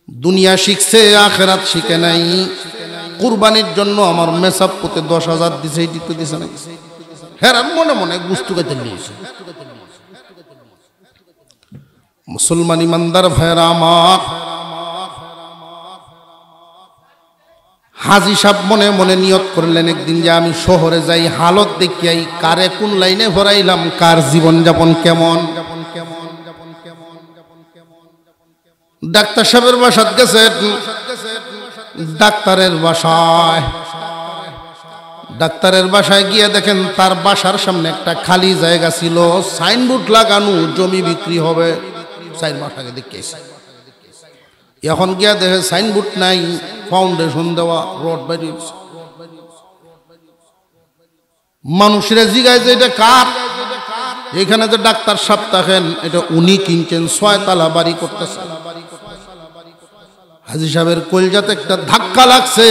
দুনিয়া শিখছে, আখিরাত শিখে নাই। কুরবানির জন্য আমার মেসাব করতে 10,000 দিছে, এই দিতে দিছে না, হেরান মনে মনে গুস্তু খাইতে নিয়েছে। মুসলমান ইমানদার ভাইরা আমার, হাজি সাহেব মনে মনে নিয়ত করলেন একদিন যে আমি শহরে যাই, হালত দেখিয়াই কারে কোন লাইনে ভরাইলাম, কার জীবন যাপন কেমন। ডাক্তার সাহেবের বাসাত গেছে, ডাক্তারের বাসায় ডাক্তারের বাসায় গিয়ে দেখেন তার বাসার সামনে একটা খালি জায়গা ছিল, সাইনবোর্ড লাগানো, জমি বিক্রি হবে। 4 মাস আগে দেখেছি। এখন গিয়া দেখে সাইনবোর্ড নাই, ফাউন্ডেশন দেওয়া, রড বেরিয়েছে। মানুষেরা জিগায় যে এটা কার? এখানে যে ডাক্তার সাহেব থাকেন, এটা উনি কিনছেন, 6 তলা বাড়ি করতেছে। হাজী সাহেবের কলজাতে একটা ধাক্কা লাগছে।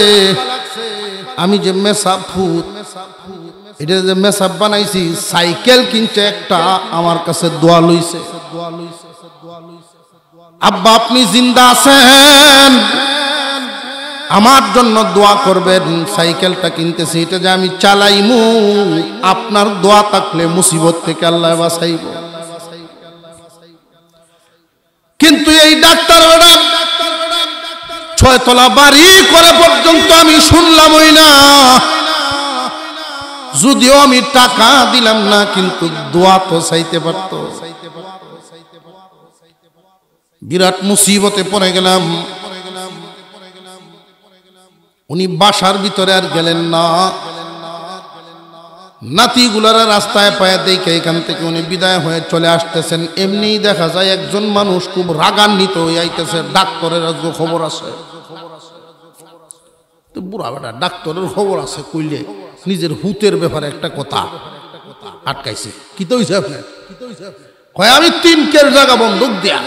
আমি যে মেসাব ফুট, এটা যে মেসাব বানাইছি, সাইকেল কিনছে একটা, আমার কাছে দোয়া লইছে। আব্বা আপনি জিন্দা আছেন, আমার জন্য দোয়া করবেন। সাইকেলটা কিনতেছি, এটা যে আমি চালাইমু, আপনার দোয়া থাকলে মুসিবত থেকে আল্লাহ বাঁচাইব। কিন্তু এই ডাক্তার 6 তলা বাড়ি করে পর্যন্ত আমি শুনলামই না। যদিও আমি টাকা দিলাম না, কিন্তু দোয়া তো চাইতে পারতো। বিরাট মুসিবতে পড়ে গেলাম। উনি বাসার ভিতরে আর গেলেন না। নাতিগুলারা রাস্তায় পায়ে দেখে এখান থেকে উনি বিদায় হয়ে চলে আসতেছেন। এমনি দেখা যায় একজন মানুষ খুব রাগান্বিত হয়ে আইতেছে, ডাক্তারের আজকে খবর আছে। তো বুড়া বেটা ডাক্তারের খবর আছে কইলে নিজের হুতের ব্যাপারে একটা কথা আটকাইছে। কি তো হইছে আপনার? কয় আমি 3 কের জায়গা বন্দুক দিয়া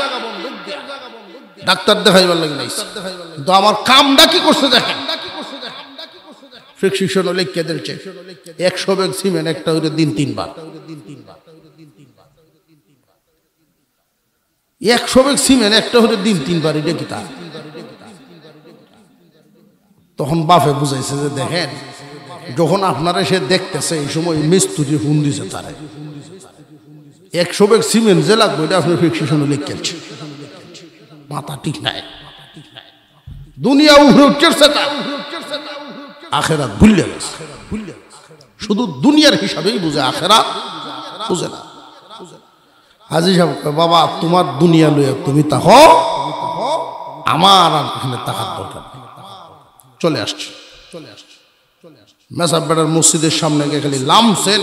ডাক্তার দেখাইবার লাগে নাই, কিন্তু আমার কামটা কি করছে দেখেন। প্রেসক্রিপশন লিখে দিয়েছে 100 ব্যাগ সিমেন্ট একটা হইলে দিন 3 বার। 100 ব্যাগ সিমেন্ট একটা হইলে দিন 3 বার, এটা কি তা? তখন বাপে বুঝাইছে যে দেখেন, যখন আপনারা সে দেখতেছে এই সময় মিস্ত্রি ফোন দিছে তারা 100 ব্যাগ সিমেন্ট যে লাগবে এটা আপনার প্রেসক্রিপশনে লিখেছে। মাথা ঠিক নাই, দুনিয়া উঠে উঠছে, আখেরাত ভুলে গেছে। শুধু দুনিয়ার হিসাবেই বুঝে, আখেরাত বুঝে না। হাজী সাহেব বাবা তোমার দুনিয়া লইয়া তুমি তাকো, আমার আর এখানে তাকার দরকার নেই। চলে আসছে। মেসাব বেড়ার মসজিদের সামনে গিয়ে খালি লামছেন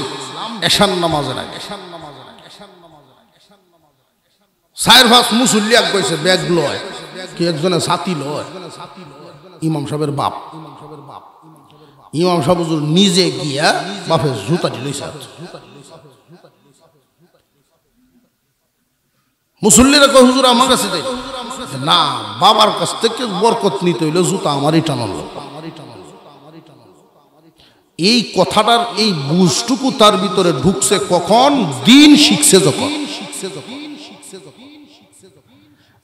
এশার নামাজের আগে। 4-5 মুসল্লি এক কইছে ব্যাগ লয়, কি একজনে ছাতি লয়। ইমাম সাহেবের বাপ, ইমাম সাহেব হুজুর নিজে গিয়া বাপের জুতা দিলইছে। মুসল্লিরা কয় হুজুর আমার কাছে দেয় না, বাবার কাছ থেকে বরকত নিতে হইলে জুতা আমারই টানালো। এই কথাটার এই বুঝটুকু তার ভিতরে ঢুকছে কখন? দিন শিখছে যখন।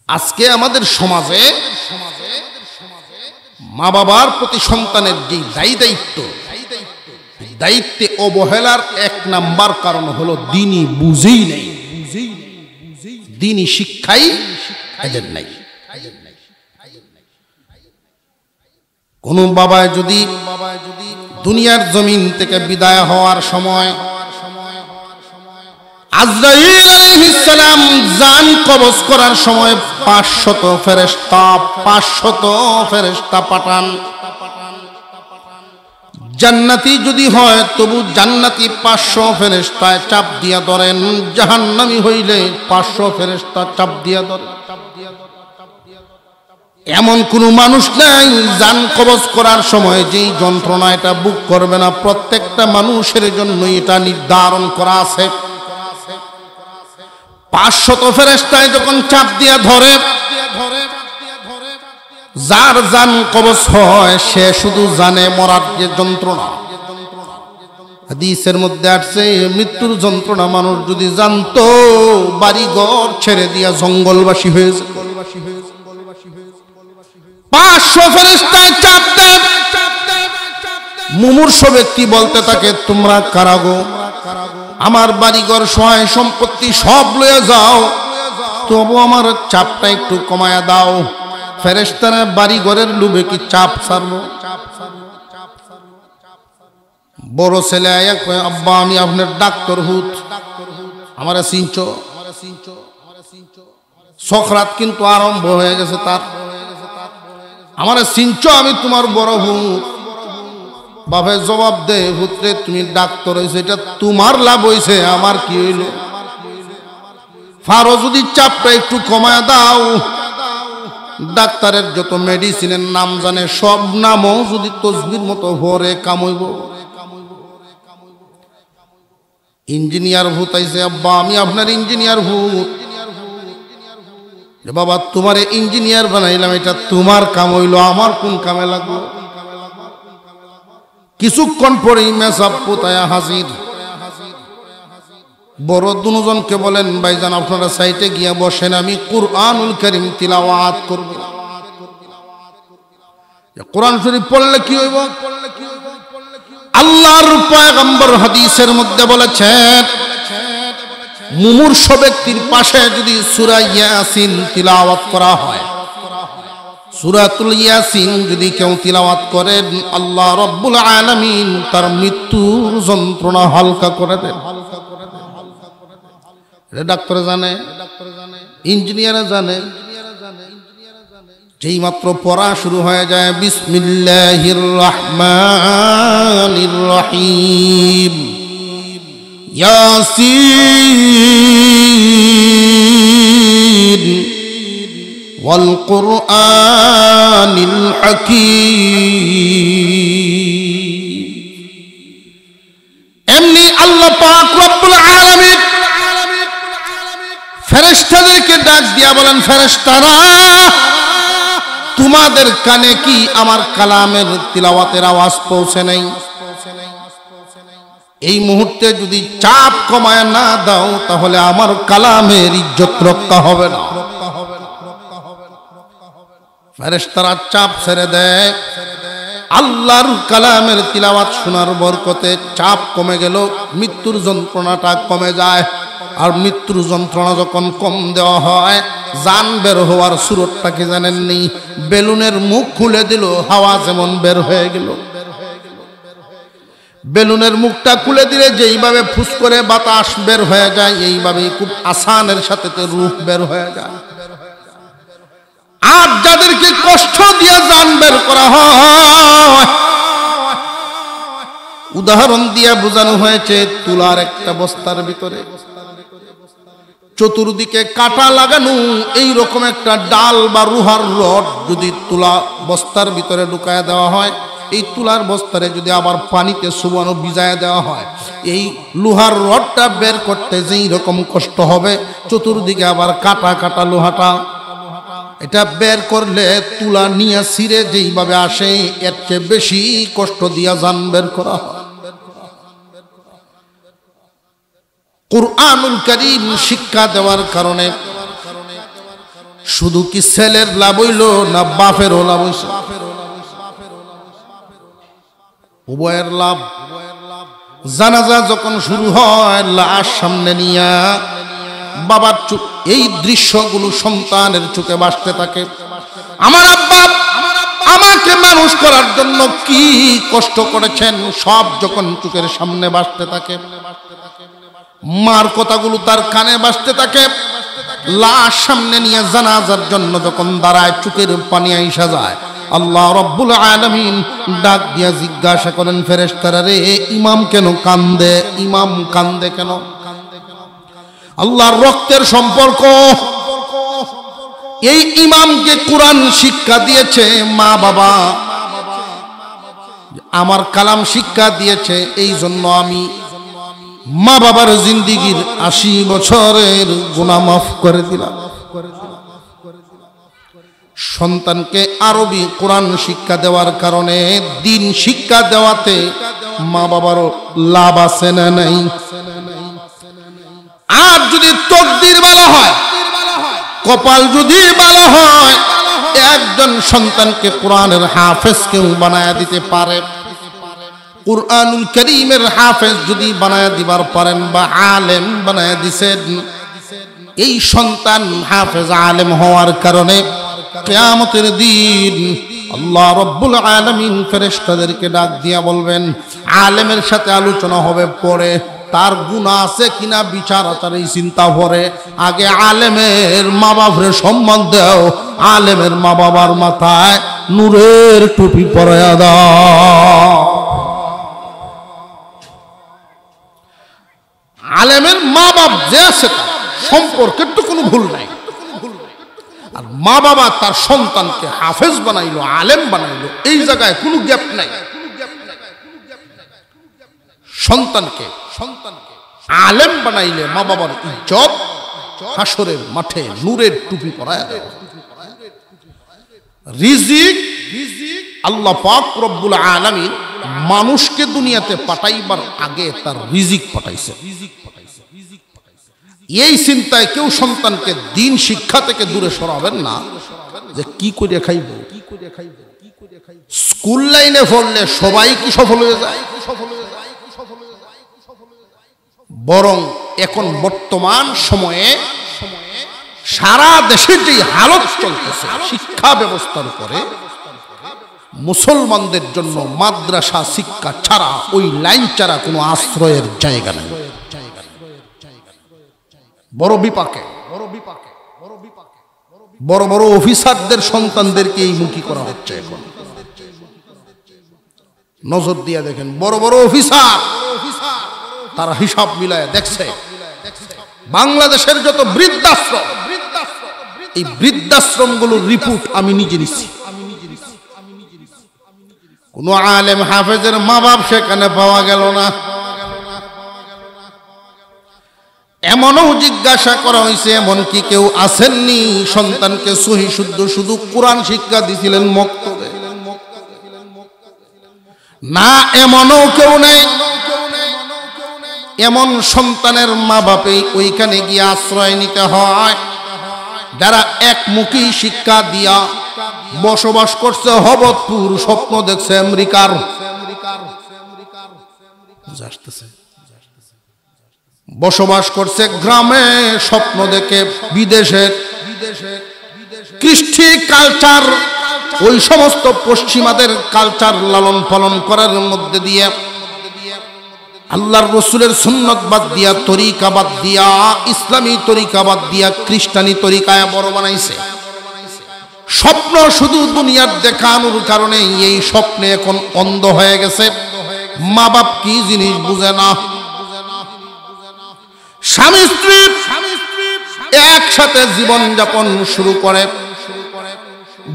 আজকে আমাদের সমাজে মা বাবার প্রতি সন্তানের যে দায়িত্বে অবহেলার 1 নাম্বার কারণ হলো দিনই বুঝেই নেই, দিনই শিক্ষাই এদের নাই। কোন বাবায় যদি দুনিয়ার জমিন থেকে বিদায় হওয়ার সময় আজরাইল আলাইহিস সালাম জান কবজ করার সময় 500 ফেরেশতা পাঠান। জান্নাতি যদি হয় তবু জান্নাতি 500 ফেরেশতায় চাপ দিয়া ধরেন, জাহান্নামী হইলে 500 ফেরেশতা চাপ দিয়া ধরেন। এমন কোন মানুষ নাই জান কবজ করার সময় যেই যন্ত্রণা এটা বুক করবে না। প্রত্যেকটা মানুষের জন্য এটা নির্ধারণ করা আছে। 500 ফেরেশতায় যখন চাপ দিয়া ধরে, যার জান কবজ হয় সে শুধু জানে মরার যে যন্ত্রণা। হাদিসের মধ্যে আসছে মৃত্যুর যন্ত্রণা মানুষ যদি জানতো বাড়ি ঘর ছেড়ে দিয়া জঙ্গলবাসী হয়ে যেত। 500 ফেরেশতায় চাপ দেন। মুমূর্ষ ব্যক্তি বলতে থাকে তোমরা কারা গো? আমার বাড়িঘর সহায় সম্পত্তি সব লয়ে যাও, তবু আমার চাপটা একটু কমায়া দাও। ফেরেশতারা বাড়ি ঘরের লোভে কি চাপ ছাড়বো? বড় ছেলে আয়া কয় আব্বা আমি আপনার ডাক্তার হুত, আমারে চিনছো? সখরাত কিন্তু আরম্ভ হয়ে গেছে তার। আমারে চিনছো? আমি তোমার বড় হুত। বাপে জবাব দে, পুত্রে তুমি ডাক্তার হইছো, এটা তোমার লাভ হইছে, আমার কি হইল? ফারো যদি চাপটা একটু কমায় দাও, ডাক্তারের যত মেডিসিনের নাম জানে সব নামও যদি তসবির মতো ভরে কামইব। ইঞ্জিনিয়ার ভূত আইছে, আব্বা আমি আপনার ইঞ্জিনিয়ার ভূত। বাবা তোমারে ইঞ্জিনিয়ার বানাইলাম, এটা তোমার কাম হইল, আমার কোন কামে লাগলো? কিছুক্ষণ পরেই মেসাব পোতায়া হাজির। বড় দুজনকে বলেন, ভাইজান আপনারা সাইটে গিয়া বসেন, আমি কুরআনুল কারীম তিলাওয়াত করব। কোরআন শরীফ পড়লে কি হইব? আল্লাহর পয়গম্বর হাদিসের মধ্যে বলেছেন, মুমূর্ষ ব্যক্তির পাশে যদি সূরা ইয়াসিন তিলাওয়াত করা হয়, সূরাতুল ইয়াসিন যদি কেউ তিলাওয়াত করেন, আল্লাহ রাব্বুল আলামিন তার মৃত্যুর যন্ত্রণা হালকা করে দেন। এটা ডাক্তার জানে, ইঞ্জিনিয়ার জানে। যেই মাত্র পড়া শুরু হয়ে যায়, বিসমিল্লাহির রহমানির রহিম, ইয়াসিন ওয়াল কুরআনিল হাকীম। এমনি আল্লাহ পাক রব্বুল আলামিন ফেরেশতাদেরকে ডাক দিয়া বলেন, ফেরেশতারা তোমাদের কানে কি আমার কালামের তিলাওয়াতের আওয়াজ পৌঁছে নাই? এই মুহূর্তে যদি চাপ কমায় না দাও, তাহলে আমার কালামের ইজ্জত রক্ষা হবে না। ফেরেশতারা চাপ ছেড়ে দেয়, আল্লাহর কালামের তিলাওয়াত শোনার বরকতে চাপ কমে গেল, মৃত্যুর যন্ত্রণাটা কমে যায়। আর মৃত্যুর যন্ত্রণা যখন কম দেওয়া হয়, জান বের হওয়ার সুরতটা কি জানেননি? বেলুনের মুখ খুলে দিল, হাওয়া যেমন বের হয়ে গেল। বেলুনের মুখটা খুলে দিলে যেইভাবে ফুস করে বাতাস বের হয়ে যায়, এইভাবেই খুব আসানের সাথে রূহ বের হয়ে যায়। আর যাদেরকে কষ্ট দিয়ে জান বের করা হয়, উদাহরণ দিয়ে বোঝানো হয়েছে, তুলার একটা বস্তার ভিতরে চতুর্দিকে কাটা লাগানো এই রকম একটা ডাল বা রুহার রড যদি তুলা বস্তার ভিতরে ঢুকায় দেওয়া হয়, এই তুলার বস্তারে যদি আবার পানিতে চুবানো ভিজায় দেওয়া হয়, এই লোহার রডটা বের করতে যেই রকম কষ্ট হবে, চতুর্দিকে আবার কাটা কাটা লোহাটা, এটা বের করলে তুলা নিয়ে ছিঁড়ে যেইভাবে আসে, এর চেয়ে বেশি কষ্ট দিয়া জান বের করা হয়। কুরআনুল কারীম শিক্ষা দেওয়ার কারণে শুধু কি ছেলের লাভ হইল না বাপেরও লাভ হইছে? উভয়ের লাভ। জানাজা যখন শুরু হয়, লাশ সামনে নিয়া বাবার এই দৃশ্যগুলো সন্তানের চোখে ভাসতে থাকে। আমার আব্বা আমাকে মানুষ করার জন্য কি কষ্ট করেছেন, সব যখন চোখের সামনে ভাসতে থাকে, মার কথাগুলো তার কানে ভাসতে থাকে। লাশ সামনে নিয়ে জানাজার জন্য যখন দাঁড়ায়, চোখের পানি আইসা যায়। আল্লাহ রাব্বুল আলামিন ডাক দিয়া জিজ্ঞাসা করেন, ফেরেশতারা রে, ইমাম কেন কান্দে? ইমাম কান্দে কেন? আল্লাহর রক্তের সম্পর্ক। এই ইমামকে কোরআন শিক্ষা দিয়েছে মা বাবা, আমার কালাম শিক্ষা দিয়েছে। এই জন্য আমি মা বাবার জিন্দিগির 80 বছরের গুনাহ মাফ করে দিলাম। সন্তানকে আরবি কোরআন শিক্ষা দেওয়ার কারণে, দিন শিক্ষা দেওয়াতে মা বাবারও লাভ আছে না নাই? আর যদি তকদির ভালো হয়, কপাল যদি ভালো হয়, একজন সন্তানকে কোরআনের হাফেজ কেউ বানায়া দিতে পারে। কুরআনুল কারীমের হাফেজ যদি বানায়া দিবার পারেন বা আলেম বানায়া দিছেন, এই সন্তান হাফেজ আলেম হওয়ার কারণে কিয়ামতের দিন আল্লাহ রাব্বুল আলামিন ফেরেশতাদেরকে ডাক দিয়া বলবেন, আলেমের সাথে আলোচনা হবে পরে, তার গুনাহ আছে কিনা বিচার আচারে চিন্তা করে, আগে আলেমের মা বাবার সম্মান দাও, আলেমের মা বাবার মাথায় নূরের টুপি পরায়া দাও। আলেমের মা বাপ যে আছে তার সম্পর্কের তো কোনো ভুল নাই, আর মা বাবা তার সন্তানকে হাফেজ বানাইলো, আলেম বানাইলো, এই জায়গায় কোনো গ্যাপ নাই। সন্তানকে আলেম বানাইলে মা বাবার ইজ্জত হাসরের মাঠে নূরের টুপি পরায় দেয়। রিজিক আল্লাহ পাক রব্বুল আলামিন মানুষকে দুনিয়াতে পাঠাইবার আগে তার রিজিক পাঠাইছে। এই চিন্তায় কেউ সন্তানকে দিন শিক্ষা থেকে দূরে সরাবেন না যে কি করে খাইব। স্কুল লাইনে পড়লে সবাই কি সফল হয়ে যায়? বরং এখন বর্তমান সময়ে সারা দেশের যে হালত চলতেছে শিক্ষা ব্যবস্থার উপরে, মুসলমানদের জন্য মাদ্রাসা শিক্ষা ছাড়া, ওই লাইন ছাড়া কোনো আশ্রয়ের জায়গা নেই। বড় বিপাকে বড় বড় অফিসারদের সন্তানদেরকে এই মুখী করা হচ্ছে। এখন নজর দিয়ে দেখেন, বড় বড় অফিসার তারা হিসাব মিলায় দেখছে বাংলাদেশের যত বৃদ্ধাশ্রম, এই বৃদ্ধাশ্রমগুলোর রিপোর্ট আমি নিজে নিচ্ছি। কোন আলেম হাফেজের মা বাপ সেখানে পাওয়া গেল না। এমনও জিজ্ঞাসা করা হয়েছে, এমন কি কেউ আসেননি সন্তানকে সহি শুদ্ধ শুধু কোরআন শিক্ষা দিছিলেন মক্তবে? না, এমনও কেউ নেই। এমন সন্তানের মা বাপে ওইখানে গিয়ে আশ্রয় নিতে হয় যারা একমুখী শিক্ষা দিয়া বসবাস করছে হবতপুর, স্বপ্ন দেখছে আমেরিকার। বসবাস করছে গ্রামে, স্বপ্ন দেখে বিদেশের কৃষ্টি কালচার, ওই সমস্ত পশ্চিমাদের কালচার লালন পালন করার মধ্যে দিয়ে আল্লাহর রসুলের সুন্নত বাদ দিয়া, তরিকা বাদ দিয়া, ইসলামী তরিকা বাদ দিয়া খ্রিস্টানি তরিকায় বড় বানাইছে। স্বপ্ন শুধু দুনিয়ার দেখানোর কারণে এই স্বপ্নে এখন অন্ধ হয়ে গেছে। মা বাপ কি জিনিস বুঝে না। স্বামী স্ত্রী একসাথে জীবন যাপন শুরু করে,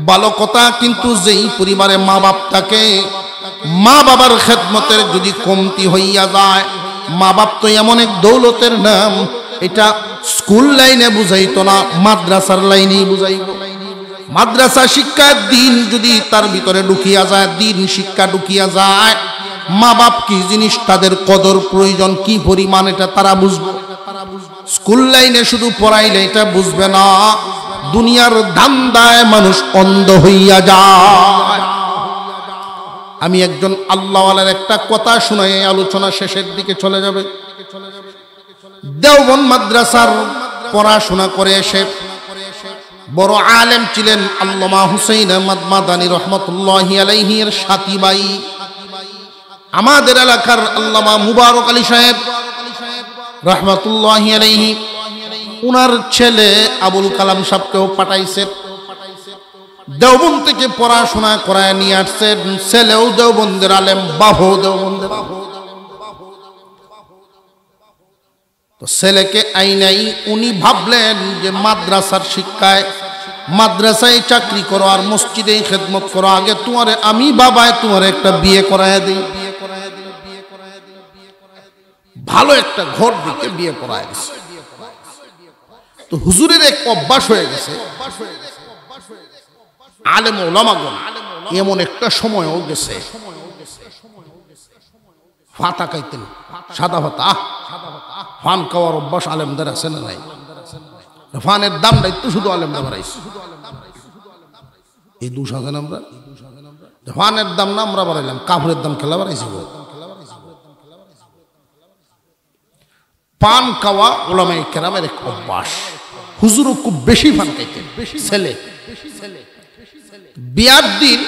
ভালো কথা, কিন্তু যেই পরিবারে মা বাপ থাকে, মা বাবার খেদমতের যদি কমতি হইয়া যায়, মা বাপ তো এমন এক দৌলতের নাম, এটা স্কুল লাইনে বুঝাইতো না, মাদ্রাসার লাইনেই বুঝাইব। মাদ্রাসা শিক্ষার দিন যদি তার ভিতরে ঢুকিয়া যায়, দিন শিক্ষা ঢুকিয়া যায়, মা বাপ কি জিনিস, তাদের কদর প্রয়োজন কি পরিমাণ, এটা তারা বুঝবে। স্কুল লাইনে শুধু পড়াইলে এটা বুঝবে না। দুনিয়ার ধান্দায় মানুষ অন্ধ হইয়া যায়। আমি একজন আল্লাহওয়ালার একটা কথা শুনাই আলোচনা শেষের দিকে চলে যাবে। দেওবন্দ মাদ্রাসার পড়াশোনা করে এসে বড় আলেম ছিলেন আল্লামা হুসাইন আহমদ মাদানী রহমতুল্লাহি আলাইহি এর সাথী ভাই, আমাদের এলাকার আল্লামা মুবারক আলী সাহেব রহমতুল্লাহি আলাইহি, উনার ছেলে আবুল কালাম সাহেবকেও পাঠাইছে। দেওবন্দ থেকে পড়াশোনা করায় নিয়ে আসছেন। ছেলেও দেওবন্দের আলেম, বাহু দেওবন্দের। তো ছেলেকে আইনাই উনি ভাবলেন যে মাদ্রাসার শিক্ষায়, মাদ্রাসায় চাকরি করো আর মসজিদে খেদমত করো, আগে তোমারে আমি বাবায় তোমার একটা বিয়ে করায় দিই। ভালো একটা ঘর দিকে বিয়ে করায় দিচ্ছে। তো হুজুরের এক অভ্যাস হয়ে গেছে, আলেম ওলামাগণ এমন একটা সময়ও গেছে ফাতা খাইতেন, সাদা ভাতা, ফান খাওয়ার অভ্যাস আলেমদের আছে না নাই? ফানের দামটা একটু শুধু আলেমরা বাড়াইছে। এই দোষ আছে না আমরা? ফানের দাম না আমরা বাড়াইলাম, কাপড়ের দাম খেলা বাড়াইছি। পান খাওয়া ওলামায়ে কেরামের এক অভ্যাস। হুজুরও খুব বেশি পান খাইতেন, ছেলে বিয়ার দিন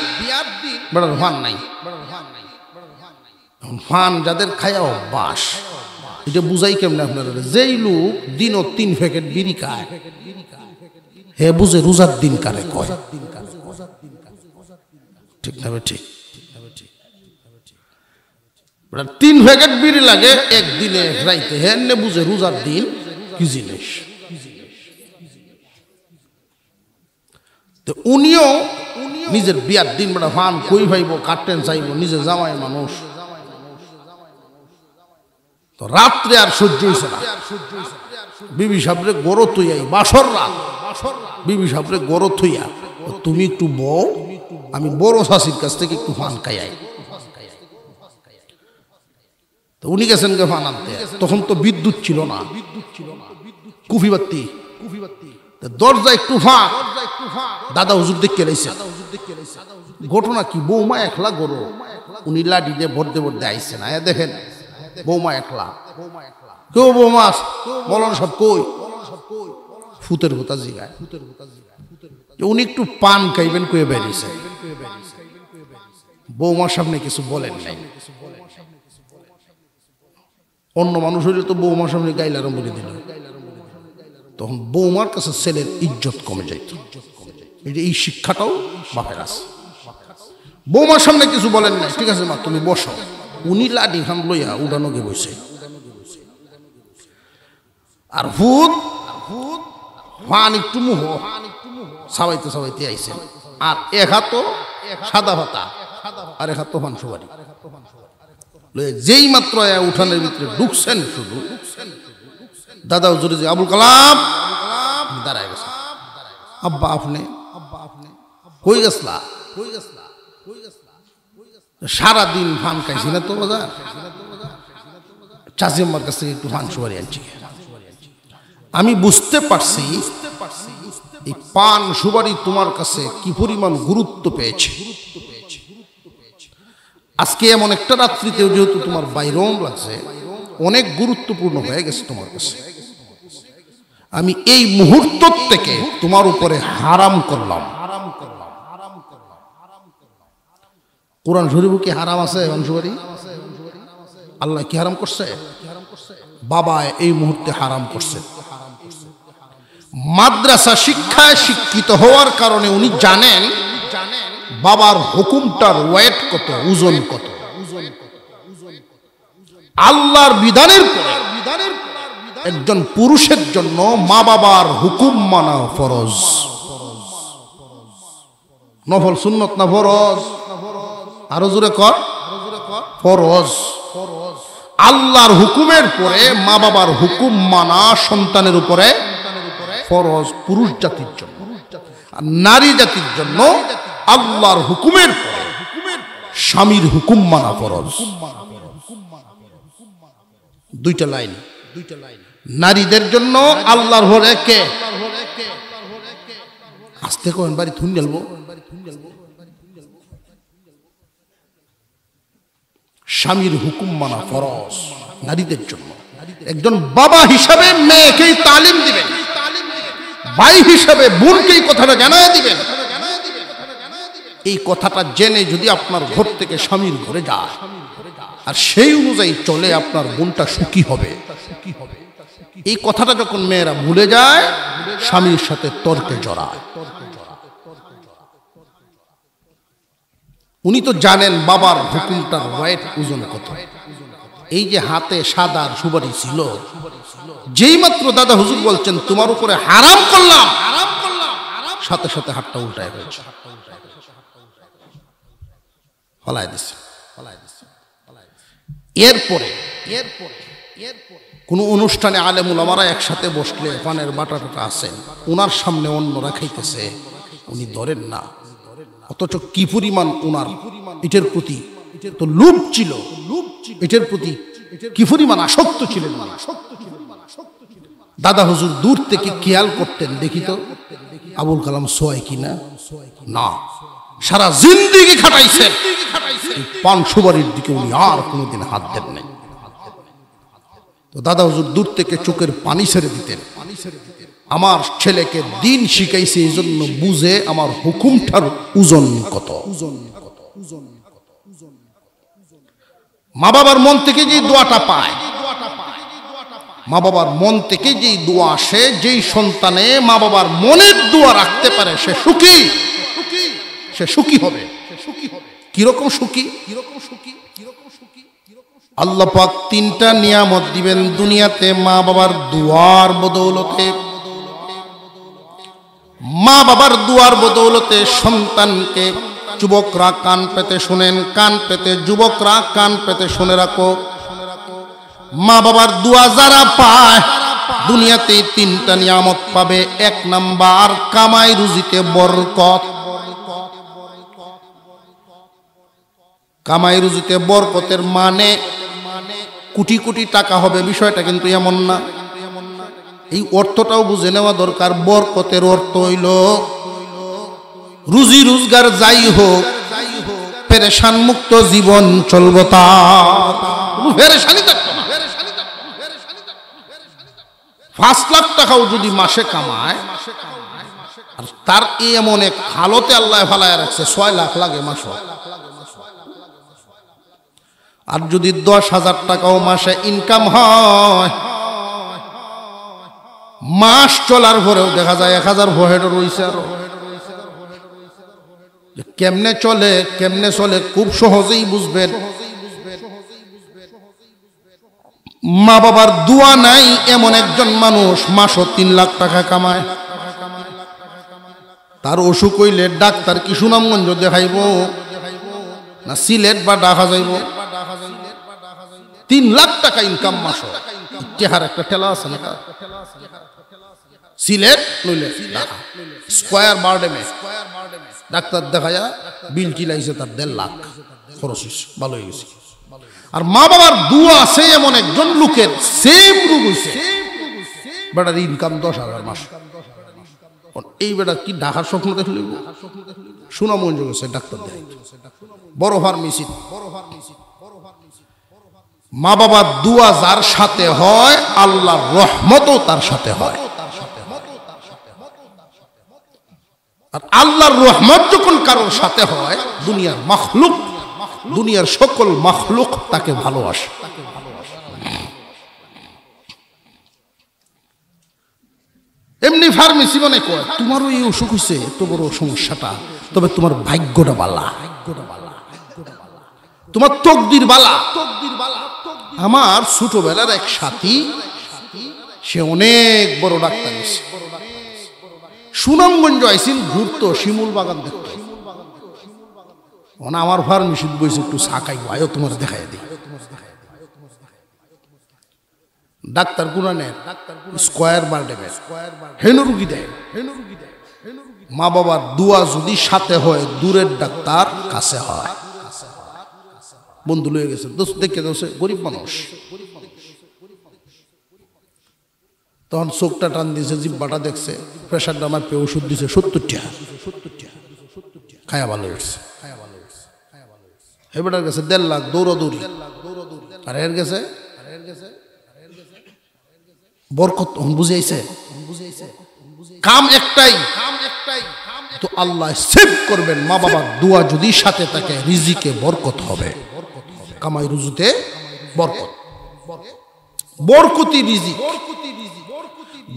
বড় ফান নাই। ফান যাদের খায়া অভ্যাস, এটা বুঝাই কেমন আপনারা? যেই লোক দিনও 3 প্যাকেট বিড়ি খায়, হে বুঝে রোজার দিন কারে কয়। ঠিক না? ঠিক। 3 প্যাকেট বিড়ি লাগে একদিনে এক রাইতে, হেনে বুঝে রোজার দিন কি জিনিস। তো উনিও নিজের বিয়ার দিন বেড়া ফান কই ভাইব, কাটেন চাইব, নিজে জামাই মানুষ। তো রাত্রে আর সহ্য হইছে না, বিবি সাহেবরে গরো থইয়াই বাসর রাত, বিবি সাহেবরে গরো থইয়া তুমি একটু বউ, আমি বড় শাশির কাছ থেকে একটু ফান খাইয়াই। তো উনি গেছেন গে ফান আনতে, তখন তো বিদ্যুৎ ছিল না, কুফি বাতি, দরজা একটু ফাঁক, দাদা হুজুর দেখে লাইছে। ঘটনা কি, বৌমা একলা গরো, উনি লাডি দিয়ে ভরতে ভরতে আইসে না, দেখেন বৌমা একলা। কেউ বৌমা বলন সব কই, ফুতের হুতা জিগায়। উনি একটু পান খাইবেন কয়ে বেরিয়েছে, বৌমার সামনে কিছু বলেন নাই। অন্য মানুষ হইলে তো বৌমার সামনে গাইলারম বলে দিল, তখন বৌমার কাছে ছেলের ইজ্জত কমে যাইত। এই শিক্ষাটাও বাপের আছে। বৌমার সামনে কিছু বলেন নাই, ঠিক আছে মা তুমি বসো। উনি লাডি খান লইয়া উড়ানো গে বসে, আর ভূত ফান একটু মুহ সাবাইতে সাবাইতে আইছে, আর এক হাত সাদা ভাতা আর এক হাত ফান সুবারি। যেই মাত্র উঠানের ভিতরে ঢুকছেন, শুধু দাদা হুজুরে যে আবুল কালাম দাঁড়ায় গেছে। আব্বা আপনি কই গেছলা? সারাদিন ফান খাইছি না তো বাজার, চাচি আম্মার কাছ থেকে একটু ফান সুপারি আনছি। আমি বুঝতে পারছি এই পান সুপারি তোমার কাছে কি পরিমাণ গুরুত্ব পেয়েছে। আজকে এমন একটা রাত্রিতেও যেহেতু তোমার বাইরম লাগছে, অনেক গুরুত্বপূর্ণ হয়ে গেছে তোমার কাছে। আমি এই মুহূর্ত থেকে তোমার উপরে হারাম করলাম। কোরআন শরীফে কি হারাম আছে? আল্লাহ কি হারাম করছে? বাবা এই মুহূর্তে হারাম করছে। মাদ্রাসা শিক্ষায় শিক্ষিত হওয়ার কারণে উনি জানেন বাবার হুকুমটার ওয়েট কত, ওজন কত। আল্লাহর বিধানের পরে একজন পুরুষের জন্য মা বাবার হুকুম মানা ফরজ। নফল সুন্নত না ফরজ? আরো জোরে কর, ফরজ। আল্লাহর হুকুমের পরে মা বাবার হুকুম মানা সন্তানের উপরে ফরজ, পুরুষ জাতির জন্য। আর নারী জাতির জন্য আল্লাহর হুকুমের পরে স্বামীর হুকুম মানা ফরজ। দুইটা লাইন। নারীদের জন্য আল্লাহর হরে কে? আস্তে করেন বাড়ি থুন গেলবো। স্বামীর হুকুম মানা ফরজ নারীদের জন্য। একজন বাবা হিসাবে মেয়েকেই তালিম দিবেন, ভাই হিসাবে বোনকেই কথাটা জানায় দিবেন। এই কথাটা জেনে যদি আপনার ঘর থেকে স্বামীর ঘরে যায় আর সেই অনুযায়ী চলে, আপনার বোনটা সুখী হবে। এই কথাটা যখন মেয়েরা ভুলে যায়, স্বামীর সাথে তর্কে জড়ায়। উনি তো জানেন বাবার হুকুমটার ওয়েট, ওজন কত। এই যে হাতে সাদা সুপারি ছিল, যেই মাত্র দাদা হুজুর বলছেন তোমার উপরে হারাম করলাম, সাথে সাথে হাতটা উল্টায় হয়েছে, ফলাই দিচ্ছে। এরপরে কোন অনুষ্ঠানে আলেম উলামারা একসাথে বসলে পানের বাটাটা আছেন, ওনার সামনে অন্যরা খাইতেছে, উনি ধরেন না। অথচ কি পরিমাণ ওনার এটার প্রতি তো লোভ ছিল, এটার প্রতি কি পরিমাণ আসক্ত ছিলেন। দাদা হুজুর দূর থেকে খেয়াল করতেন, দেখি তো আবুল কালাম সোয় কিনা। না, সারা জিন্দেগি খাটাইছেন, পান সুপারির দিকে উনি আর কোনোদিন হাত দেন নাই। তো দাদা হুজুর দূর থেকে চোখের পানি ছেড়ে দিতেন। আমার ছেলেকে দিন শিখাইছে, এই জন্য বুঝে আমার হুকুমটার ওজন কত। মা বাবার মন থেকে যে দোয়াটা পায়, মা বাবার মন থেকে যেই দোয়া আসে, যেই সন্তানে মা বাবার মনের দোয়া রাখতে পারে, সে সুখী, সে সুখী হবে। কিরকম সুখী? আল্লাহ পাক তিনটা নিয়ামত দিবেন দুনিয়াতে মা বাবার দুয়ার বদৌলতে। মা বাবার দুয়ার বদৌলতে সন্তানকে, যুবকরা কান পেতে শুনেন, কান পেতে যুবকরা কান পেতে শুনে রাখো, মা বাবার দুয়া যারা পায় দুনিয়াতে তিনটা নিয়ামত পাবে। এক নাম্বার কামাই রুজিতে বরকত। কামাই রুজিতে বরকতের মানে কোটি কোটি টাকা হবে বিষয়টা কিন্তু এমন না। এই অর্থটাও বুঝে নেওয়া দরকার। বরকতের অর্থ হইল রুজি রোজগার যাই হোক পেরেশান মুক্ত জীবন চলব, তার পেরেশানি থাকবে না। 5 লাখ টাকাও যদি মাসে কামায় আর তার এমন এক হালতে আল্লাহ ফালায় রাখছে 6 লাখ লাগে মাসে, আর যদি 10,000 টাকাও মাসে ইনকাম হয় মাস চলার পরেও দেখা যায় 1000 ভহেড রয়েছে। আরো কেমনে চলে খুব সহজেই বুঝবেন। মা বাবার দোয়া নাই এমন একজন মানুষ মাসও 3 লাখ টাকা কামায়। তার অসুখ হইলে ডাক্তার কি সুনামগঞ্জ দেখাইব না সিলেট বা ঢাকা যাইব? 3 লাখ টাকা ইনকাম মাসও। ইতিহার একটা ঠেলা আছে না, সিলেট নইলে ঢাকা স্কয়ার বারডেমে ডাক্তার দেখায়া বিল টিলাইছে তার 1.5 লাখ খরচ হয়েছে, ভালো হয়ে গেছে। আর মা বাবার দুয়া আছে এমন একজন লোকের সেম রোগ হয়েছে, বেটার ইনকাম 10,000 মাস। এই বেটা কি ঢাকার স্বপ্ন দেখল? সুনামগঞ্জ গেছে ডাক্তার দেয়, বড় ফার্মেসি। মা বাবার দুয়া যার সাথে হয় আল্লাহর রহমতও তার সাথে হয়। আর আল্লাহর রহমত যখন কারোর সাথে হয় দুনিয়ার মাখলুক, দুনিয়ার সকল মাখলুক তাকে ভালোবাসে। এমনি ফার্মেসি মনে কয় তোমারও এই অসুখ হয়েছে, এত বড় সমস্যাটা, তবে তোমার ভাগ্যটা বালা, তোমার তকদির বালা। আমার ছোটবেলার এক সাথী, সে অনেক বড় ডাক্তার, সুনামগঞ্জ আইসিন ঘুরতো, শিমুল বাগান দেখতো। আমার ফার্মেসি বইছে একটু সাকাই আয়ো তোমার দেখাই দিই। ডাক্তার গুনানের স্কয়ার বারডেমে হেন রুগী দেয়। মা বাবার দুয়া যদি সাথে হয় দূরের ডাক্তার কাছে হয়। বন্ধু লয়ে গেছে, দোস্ত দেখে দোষে গরিব মানুষ, তখন চোখটা টান দিয়েছে, জিব্বাটা দেখছে, প্রেশারটা আমার পেয়ে ওষুধ দিছে 70 টাকা, খায়া ভালো হয়েছে। হেবেটার গেছে 1.5 লাখ দৌড়াদৌড়ি, আর এর গেছে বরকত বুঝাইছে। কাম একটাই তো আল্লাহ সেভ করবেন। মা বাবার দোয়া যদি সাথে থাকে রিজিকে বরকত হবে, কামাই রুজুতে বরকত, বরকতি রিজিক।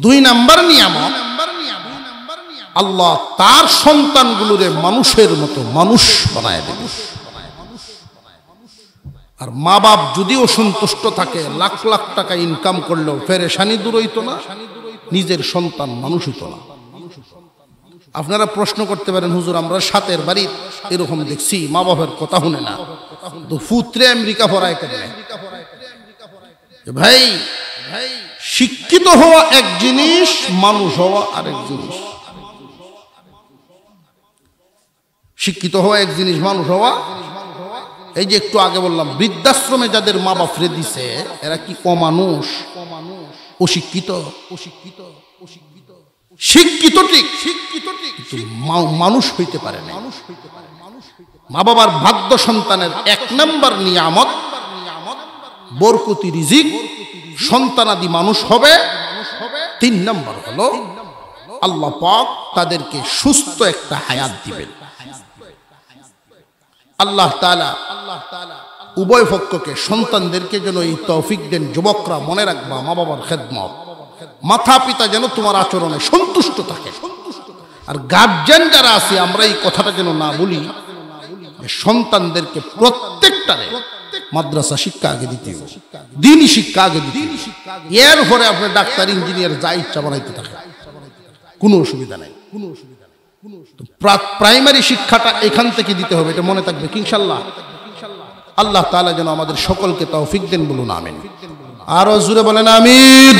2 নাম্বার নিয়ামত, আল্লাহ তার সন্তানগুলোরে মানুষের মতো মানুষ বানায় দেবে। আর মা বাপ যদি অসন্তুষ্ট থাকে, লাখ লাখ টাকা ইনকাম করলেও পেরেশানি দূর হইতো না, নিজের সন্তান মানুষ হইতো না। আপনারা প্রশ্ন করতে পারেন, হুজুর আমরা সাতের বাড়ি এরকম দেখছি মা বাপের কথা শুনে না, তো পুত্রে আমেরিকা পড়ায় কেন? ভাই শিক্ষিত হওয়া এক জিনিস, মানুষ হওয়া আরেক জিনিস। শিক্ষিত হওয়া এক জিনিস, মানুষ হওয়া। এই যে একটু আগে বললাম বৃদ্ধাশ্রমে যাদের মা বাপ রে দিছে এরা কি অমানুষ? অশিক্ষিত? শিক্ষিত ঠিক, মানুষ হইতে পারে না। মা বাবার ভাগ্য সন্তানের 1 নাম্বার নিয়ামত বরকতি রিজিক, সন্তানাদি মানুষ হবে। 3 নাম্বার হলো আল্লাহ পাক তাদেরকে সুস্থ একটা হায়াত দিবেন। আল্লাহ তাআলা উভয় পক্ষকে সন্তানদেরকে যেন এই তৌফিক দেন। যুবকরা মনে রাখবা, মা বাবার খেদমত, মাতা পিতা যেন তোমার আচরণে সন্তুষ্ট থাকে। আর গার্জিয়ান যারা আছে আমরা এই কথাটা যেন না বলি, সন্তানদেরকে প্রত্যেকটারে মাদ্রাসা শিক্ষা আগে দিতে হবে, দিনই শিক্ষা আগে দিতে হবে। এরপরে আপনি ডাক্তার ইঞ্জিনিয়ার যা ইচ্ছা বানাইতে থাকেন, কোনো অসুবিধা নাই। প্রাইমারি শিক্ষাটা এখান থেকে দিতে হবে, এটা মনে থাকবে ইনশাআল্লাহ। আল্লাহ তাআলা যেন আমাদের সকলকে তৌফিক দেন, বলুন আমিন। আরো জোরে বলেন আমিন।